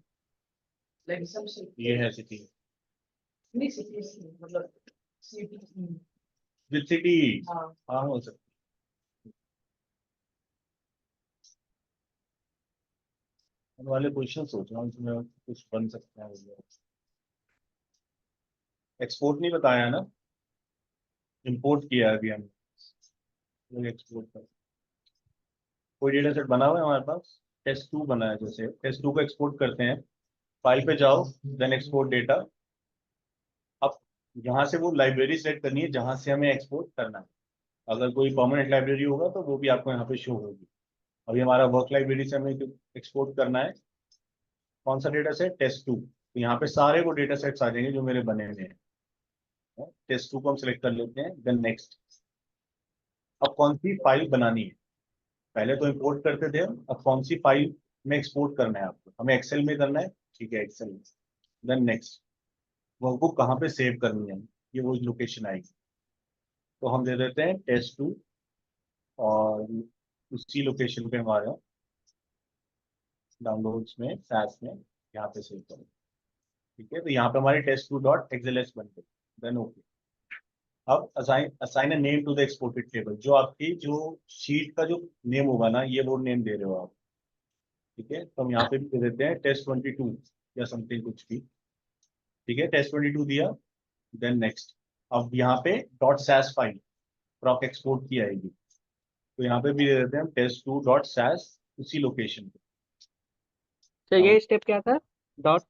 लाइक सब ये है सिटी, नहीं सिटीज मतलब सिटी, विद सिटी। हाँ हाँ, हो सकती है। वाले क्वेश्चन सोच रहा हूँ इसमें कुछ बन सकता है। एक्सपोर्ट नहीं बताया ना, इंपोर्ट किया है अभी हमने, एक्सपोर्ट कर। कोई डेटा सेट बना हुआ है हमारे पास, टेस्ट 2 बना है, जैसे टेस्ट 2 को एक्सपोर्ट करते हैं, फाइल पे जाओ, देन एक्सपोर्ट डेटा। अब यहाँ से वो लाइब्रेरी सेलेक्ट करनी है जहाँ से हमें एक्सपोर्ट करना है। अगर कोई परमानेंट लाइब्रेरी होगा तो वो भी आपको यहाँ पे शो होगी। अभी हमारा वर्क लाइब्रेरी से हमें एक्सपोर्ट करना है कौन सा डेटा सेट, टेस्ट 2, तो यहाँ पे सारे वो डेटा सेट्स आ जाएंगे जो मेरे बने हुए हैं। टेस्ट 2 को हम सिलेक्ट कर लेते हैं, देन नेक्स्ट। अब कौन सी फाइल बनानी है, पहले तो इंपोर्ट करते थे हम, अब कौन सी फाइल में एक्सपोर्ट करना है आपको, हमें एक्सेल में करना है, ठीक है एक्सेल में। देन नेक्स्ट, वर्कबुक कहाँ पे सेव करनी है, ये वो लोकेशन आएगी, तो हम दे देते हैं टेस्ट 2, और उसी लोकेशन पे हमारा डाउनलोड्स में SAS में यहाँ पे सेव करें। ठीक है, तो यहाँ पे हमारे test2.xls बन गए, देन ओके। अब assign a name to the exported table, जो आपकी जो शीट का जो नेम होगा ना, ये वो नेम दे रहे हो आप। ठीक है, तो हम यहाँ पे भी दे देते हैं test22 या समथिंग कुछ भी। ठीक है, test22 दिया, देन नेक्स्ट। अब यहाँ पे .sas फाइल प्रॉक एक्सपोर्ट की आएगी, तो यहाँ पे भी दे देते हैं हम test2.sas उसी लोकेशन पे। तो ये स्टेप क्या था? डॉट,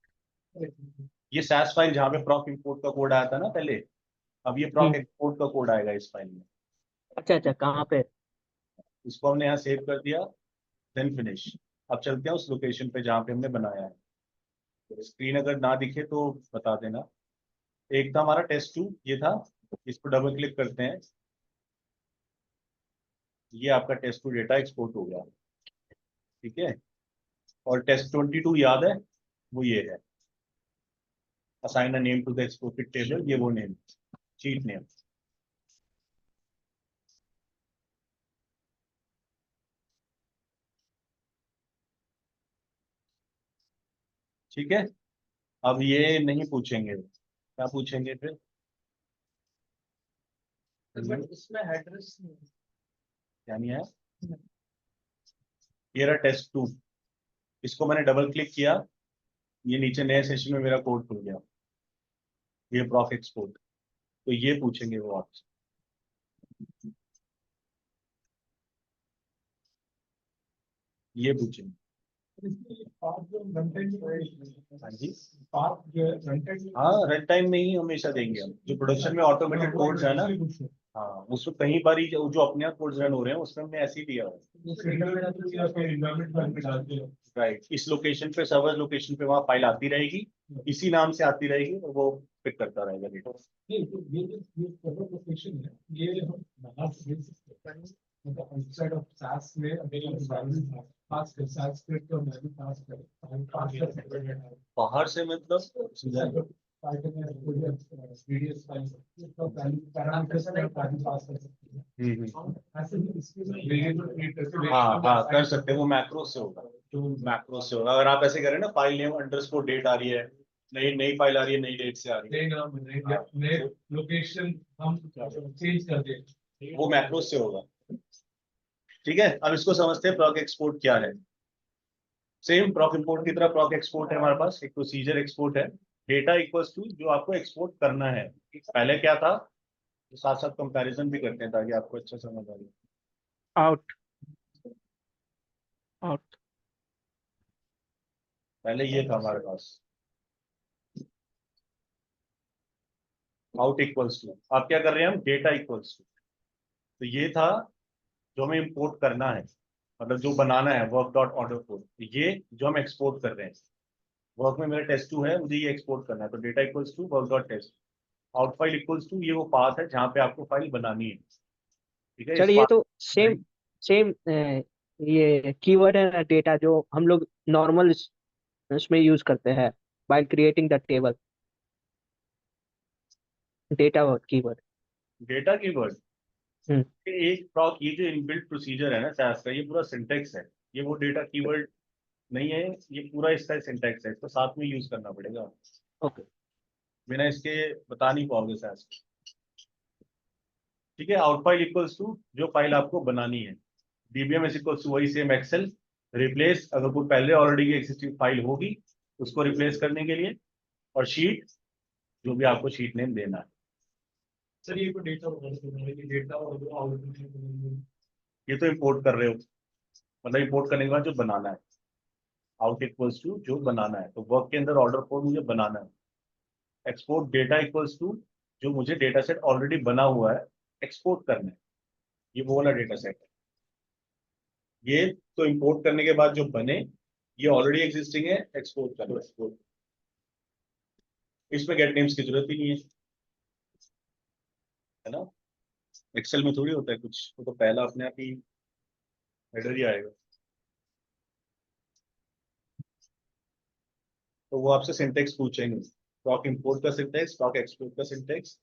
ये SAS फाइल जहाँ पे प्रॉक इंपोर्ट का कोड आया था ना पहले, अब ये प्रॉक एक्सपोर्ट का कोड आएगा इस फाइल में। अच्छा अच्छा, कहाँ पे? इसको हमने यहाँ सेव कर दिया, देन फिनिश। अब चलते हैं उस लोकेशन पे जहाँ पे हमने बनाया है। तो स्क्रीन अगर ना दिखे तो बता देना। एक था हमारा test 2, ये था, इसको डबल क्लिक करते हैं, ये आपका test 2 डेटा एक्सपोर्ट हो गया। ठीक है, और test22 याद है, वो ये है, assign a name to the exported table, ये वो नेम, शीट नेम। ठीक है, अब ये नहीं पूछेंगे, क्या पूछेंगे फिर? बट इसमें एड्रेस नहीं है। क्या नहीं है? ये रहा test 2, इसको मैंने डबल क्लिक किया, ये नीचे नए सेशन में मेरा कोड खुल गया, ये प्रॉक एक्सपोर्ट, तो ये पूछेंगे वो आपसे। ये पूछेंगे। हाँ जी, हाँ, रन टाइम में ही हमेशा देंगे हम, जो प्रोडक्शन में ऑटोमेटेड कोड्स है ना, हाँ, उसमें कई बार ही जो अपने आप कोड्स रन हो रहे हैं उसमें हमने ऐसे ही दिया हुआ है। राइट, इस लोकेशन पे, सर्वर लोकेशन पे वहाँ फाइल आती रहेगी, इसी नाम से आती रहेगी, और वो पिक करता रहेगा डेटा। बाहर से मतलब हाँ हाँ, कर सकते हैं, वो मैक्रो से होगा, मैक्रो से होगा। अगर आप ऐसे करें ना, फाइल नेम अंडरस्कोर डेट आ रही है, नई नई फाइल आ रही है, नई डेट से आ रही नए नाम नए लोकेशन हम चेंज कर दें। है, वो मैक्रोस से होगा। ठीक है, अब इसको समझते हैं प्रॉक एक्सपोर्ट क्या है। सेम प्रॉक इंपोर्ट की तरह प्रॉक एक्सपोर्ट है हमारे पास, एक प्रोसीजर एक्सपोर्ट है। डेटा इक्वल्स टू जो आपको एक्सपोर्ट करना है। पहले क्या था, तो साथ साथ कंपैरिजन भी करते हैं ताकि आपको अच्छा समझ आ जाए। आउट आउट पहले ये था हमारे पास आउट इक्वल्स टू, आप क्या कर रहे हैं, हम डेटा इक्वल्स टू। तो ये था जो हमें इंपोर्ट करना है, मतलब जो बनाना है वर्क डॉट ऑर्डर कोड। ये जो हम एक्सपोर्ट कर रहे हैं, वर्क में मेरा टेस्ट 2 है, मुझे ये एक्सपोर्ट करना है, तो data equals to work dot test. Out file equals to ये वो पाथ है जहाँ पे आपको फाइल बनानी है। ठीक है, इस चलिए, ये पाथ तो सेम सेम ये कीवर्ड है ना, डेटा जो हम लोग नॉर्मल उसमें यूज करते हैं by creating the table. Data keyword. Data keyword hmm. एक प्रॉक, ये जो इनबिल्ट प्रोसीजर है ना SAS का, ये पूरा सिंटेक्स है। ये वो डेटा कीवर्ड नहीं है, ये पूरा इसका सिंटेक्स है, इसको साथ में यूज करना पड़ेगा। ओके। बिना इसके बता नहीं पाओगे SAS। ठीक है, आउट फाइल इक्वल्स टू जो फाइल आपको बनानी है। DBMS इक्वल्स टू वही सेम एक्सेल, रिप्लेस अगर कोई पहले ऑलरेडी की एग्जिस्टिंग फाइल होगी उसको रिप्लेस करने के लिए, और शीट जो भी आपको शीट नेम देना है। सर ये को डेटा डेटा और जो आउटपुट ये तो इंपोर्ट कर रहे हो, मतलब इंपोर्ट करने के बाद जो बनाना है। आउट इक्वल्स टू जो बनाना है, तो वर्क के अंदर ऑर्डर कोड मुझे बनाना है। एक्सपोर्ट डेटा इक्वल्स टू जो मुझे डेटा सेट ऑलरेडी बना हुआ है एक्सपोर्ट करना है, ये वो वाला डेटा सेट है। ये तो इंपोर्ट करने के बाद जो बने, ये ऑलरेडी एग्जिस्टिंग है, एक्सपोर्ट करो एक्सपोर्ट। इसमें गेट नेम्स की जरूरत ही नहीं है ना, एक्सेल में थोड़ी होता है कुछ, वो तो पहला अपने आप ही हेडर ही आएगा। तो वो आपसे सिंटेक्स पूछेंगे, स्टॉक इंपोर्ट का सिंटेक्स, स्टॉक एक्सपोर्ट का सिंटेक्स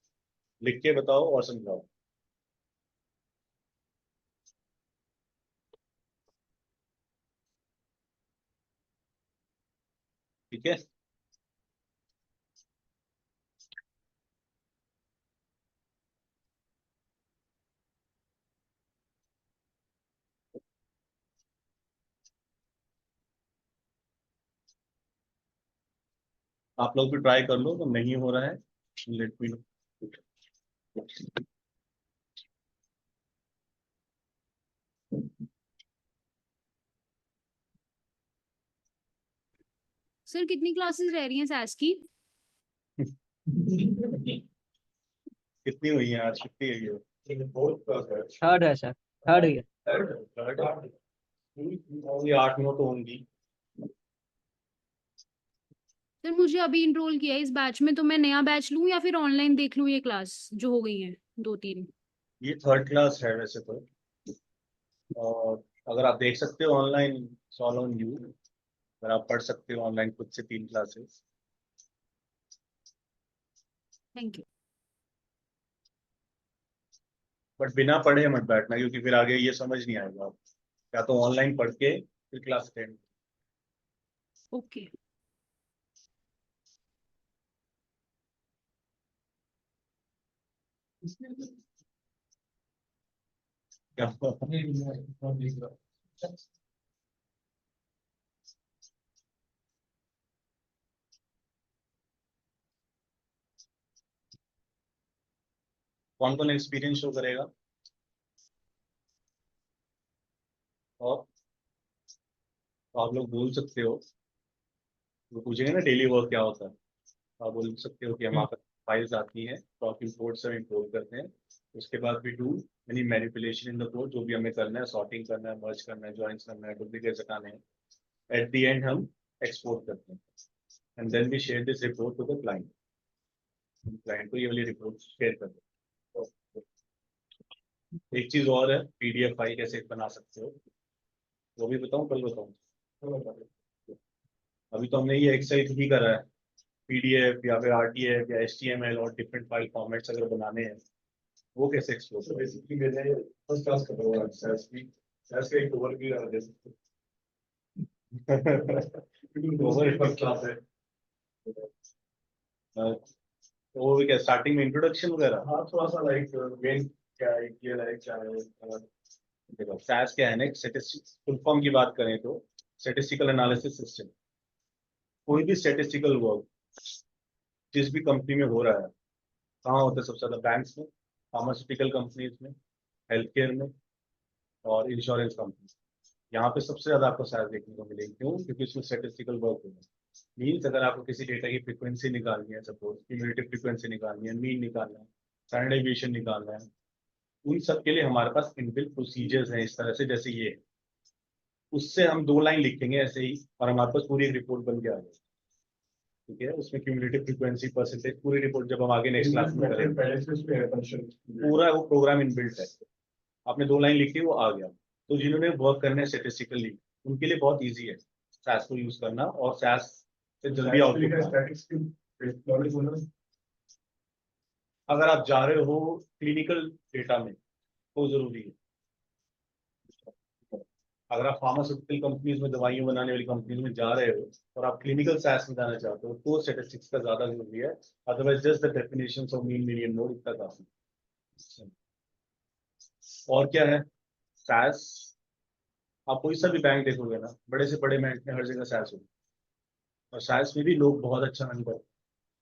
लिख के बताओ और समझाओ। ठीक है, आप लोग भी ट्राई कर लो, तो नहीं हो रहा है लेट मी नो। सर कितनी क्लासेस रह रही हैं सास की? कितनी हुई है आज, छुट्टी है ये? थर्ड है सर, थर्ड है। ये 8-9 तो होंगी। सर मुझे अभी इनरोल किया है इस बैच में, तो मैं नया बैच लूं या फिर ऑनलाइन देख लूं ये क्लास जो हो गई है 2-3? ये थर्ड क्लास है वैसे तो, और अगर आप देख सकते हो ऑनलाइन, ऑल ऑन यू। अगर आप पढ़ सकते हो ऑनलाइन खुद से 3 क्लासेस। Thank you. बट बिना पढ़े मत बैठना, क्योंकि फिर आगे ये समझ नहीं आएगा। या तो ऑनलाइन पढ़ के फिर क्लास अटेंड। ओके। क्या कौन कौन एक्सपीरियंस शो करेगा? और तो आप लोग बोल सकते हो, वो पूछेंगे ना डेली वर्क क्या होता है, आप बोल सकते हो कि हमारे पास फाइल्स आती हैं, तो आप इंपोर्ट से इंपोर्ट करते हैं। उसके बाद भी do any manipulation in the code, जो भी हमें करना है, सॉर्टिंग करना है, मर्ज करना है, ज्वाइंस करना है, डुप्लीकेट्स हटाने हैं। एट द एंड हम एक्सपोर्ट करते हैं, and then we share this report to the client. Client को ये वाली रिपोर्ट शेयर कर दो। एक चीज और है, PDF फाइल कैसे बना सकते हो, वो भी बताऊं, कल बताऊं? अभी तो हमने ये एक्सेल ही करा है। PDF या फिर RTF या HTML और डिफरेंट फाइल फॉर्मेट्स अगर बनाने हैं, वो कैसे एक्सप्लोर? बेसिकली मैंने फर्स्ट क्लास कर रहा हूँ SAS का एक ओवरव्यू दे सकते हैं। फर्स्ट क्लास है। वो भी क्या स्टार्टिंग में इंट्रोडक्शन वगैरह? हाँ थोड़ा सा लाइक मेन क्या है ये लाइक क्या है। देखो SAS क्या है ना, फुल फॉर्म की बात करें तो स्टैटिस्टिकल एनालिसिस सिस्टम। कोई भी स्टैटिस्टिकल वर्क जिस भी कंपनी में हो रहा है, कहाँ होता है सबसे ज्यादा? बैंक्स में, फार्मास्यूटिकल कंपनीज में, हेल्थ केयर में और इंश्योरेंस कंपनी। यहाँ पे सबसे ज्यादा आपको शायद देखने को मिलेगी। क्यों? क्योंकि इसमें स्टैटिस्टिकल वर्क होगा। मीन्स अगर आपको किसी डेटा की फ्रीक्वेंसी निकालनी है, सपोज क्यूमुलेटिव फ्रीक्वेंसी निकालनी है, मीन निकालना है, स्टैंडर्ड डेविएशन निकालना है, उन सब के लिए हमारे पास इनबिल्ट प्रोसीजर्स हैं इस तरह से, जैसे ये। उससे हम 2 लाइन लिखेंगे ऐसे ही और हमारे पास पूरी एक रिपोर्ट बन के आ जाएगी। ठीक है, उसमें क्यूमुलेटिव फ्रीक्वेंसी परसेंटेज पूरी रिपोर्ट जब हम आगे नेक्स्ट क्लास में करेंगे, पूरा वो प्रोग्राम इनबिल्ट है। आपने 2 लाइन लिखी, वो आ गया। तो जिन्होंने वर्क करना है स्टैटिस्टिकली, उनके लिए बहुत इजी है SAS को यूज करना, और SAS से जल्दी आउटपुट। अगर आप जा रहे हो क्लिनिकल डेटा में तो जरूरी है। अगर आप फार्मास्यूटिकल कंपनीज में, दवाइयां बनाने वाली कंपनीज में जा रहे हो और आप क्लिनिकल SAS में जाना चाहते हो तो स्टैटिस्टिक्स का ज्यादा जरूरी है। Otherwise just the definitions of mean median mode इतना काफी। और क्या है SAS? आप कोई सा भी बैंक देखोगे ना, बड़े से बड़े बैंक में हर जगह SAS होगा। और SAS में भी लोग बहुत अच्छा रन करते हैं,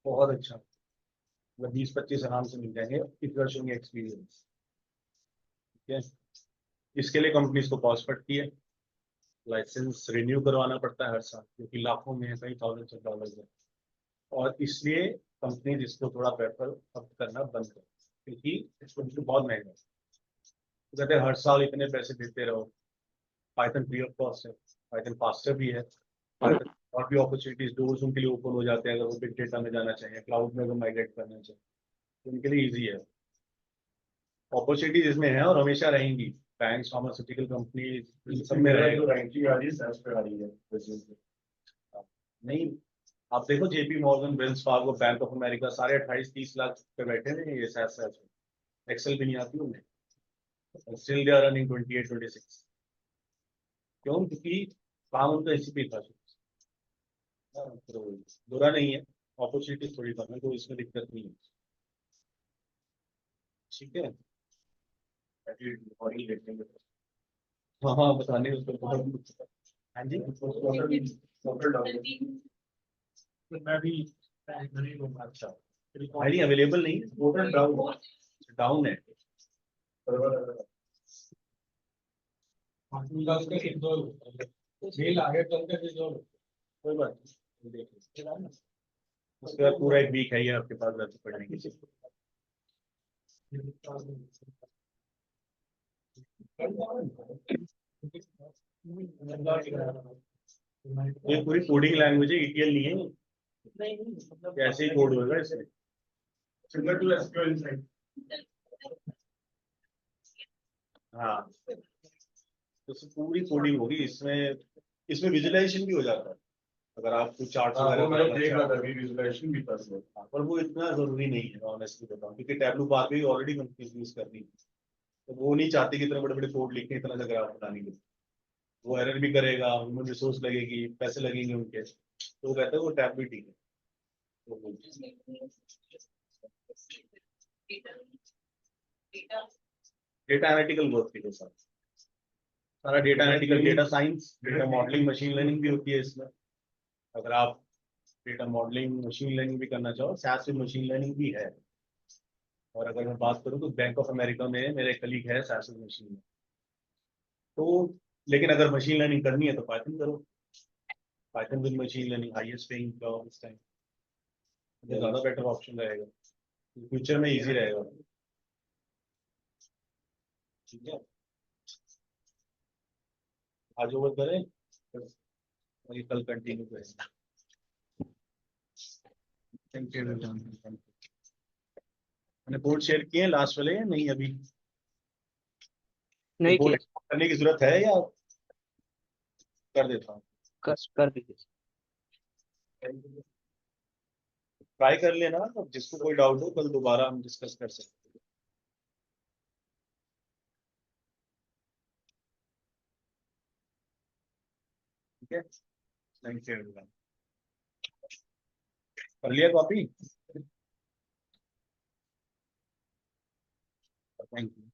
बहुत अच्छा। मतलब 20-25 आराम से मिल जाएंगे इस वर्षों की एक्सपीरियंस। ठीक है, इसके लिए कंपनीज को कॉस्ट पड़ती है, लाइसेंस रिन्यू करवाना पड़ता है हर साल, क्योंकि लाखों में है, कई थाउजेंड्स ऑफ डॉलर्स है। और इसलिए कंपनी इसको थोड़ा प्रेफर अब करना बंद कर, क्योंकि इसको बहुत महंगा है। तो कहते हैं हर साल इतने पैसे देते रहो। पाइथन फ्री ऑफ कॉस्ट है, पाइथन फास्टर भी है, Python और भी अपॉर्चुनिटीज डोर्स उनके लिए ओपन हो जाते हैं अगर वो बिग डेटा में जाना चाहिए, क्लाउड में अगर माइग्रेट करना चाहिए तो उनके लिए ईजी है। अपॉर्चुनिटीज इसमें है और हमेशा रहेंगी। बैंक, फार्मास्यूटिकल कंपनी सब में रहेगी। रैंकिंग आ रही है, SAS पे आ रही है नहीं। आप देखो JP Morgan, Wells Fargo, bank of America, सारे 28-30 लाख पे बैठे हैं ये SAS में। एक्सेल भी नहीं आती उन्हें, स्टिल दे आर रनिंग 28-26। क्यों? क्योंकि काम उनका इसी पे था। तो बुरा नहीं है, अपॉर्चुनिटीज थोड़ी कम है तो इसमें दिक्कत नहीं है। ठीक है, हाँ हाँ बताने उसको बहुत। हाँ जी, मैं भी नहीं लूंगा। अच्छा, फाइलिंग अवेलेबल नहीं है, पोर्टल डाउन है। मेल आगे चल के कोई बात नहीं, देख लो। उसके बाद पूरा एक वीक है ये आपके पास वैसे पढ़ने की। ये पूरी कोडिंग लैंग्वेज है, ETL नहीं है। ऐसे ही कोड होगा इसमें, सिमिलर टू SQL साइड। हाँ, तो पूरी कोडिंग होगी इसमें। इसमें विजुअलाइजेशन भी हो जाता है अगर आप कुछ चार्ट वगैरह देख रहा था, विजुअलाइजेशन भी कर सकते हैं, पर वो इतना जरूरी नहीं है ऑनेस्टली बताऊं, क्योंकि टैबलू बार भी ऑलरेडी कंपनीज यूज कर रही है। तो वो नहीं चाहती कि इतने बड़े बड़े कोड लिखने, इतना सा ग्राफ बनाने के लिए। वो एरर भी करेगा, ह्यूमन रिसोर्स लगेगी, पैसे लगेंगे उनके, तो वो कहते हैं वो टैब भी ठीक है। डेटा एनालिटिकल वर्क के साथ सारा data analytical, data science, data modelling, machine learning भी होती है इसमें। अगर आप डेटा मॉडलिंग, मशीन लर्निंग भी करना चाहो, SAS में मशीन लर्निंग भी है। और अगर मैं बात करूँ तो बैंक ऑफ अमेरिका में मेरे कलीग है SAS में मशीन लर्निंग। तो लेकिन अगर मशीन लर्निंग करनी है तो पाइथन करो। Python with machine learning highest paying job इस टाइम, ज़्यादा बेटर ऑप्शन रहेगा, फ्यूचर में इजी रहेगा। ठीक है, आज ओवर करें और ये कल कंटिन्यू करें। Thank you. मैंने बोर्ड शेयर किए लास्ट वाले या नहीं अभी? नहीं बोर्ड किया, करने की जरूरत है या कर देता हूँ? कर दीजिए। ट्राई कर लेना, अब जिसको कोई डाउट हो कल दोबारा हम डिस्कस कर सकते हैं। ठीक है, थैंक यू। कर लिया कॉपी? Thank you.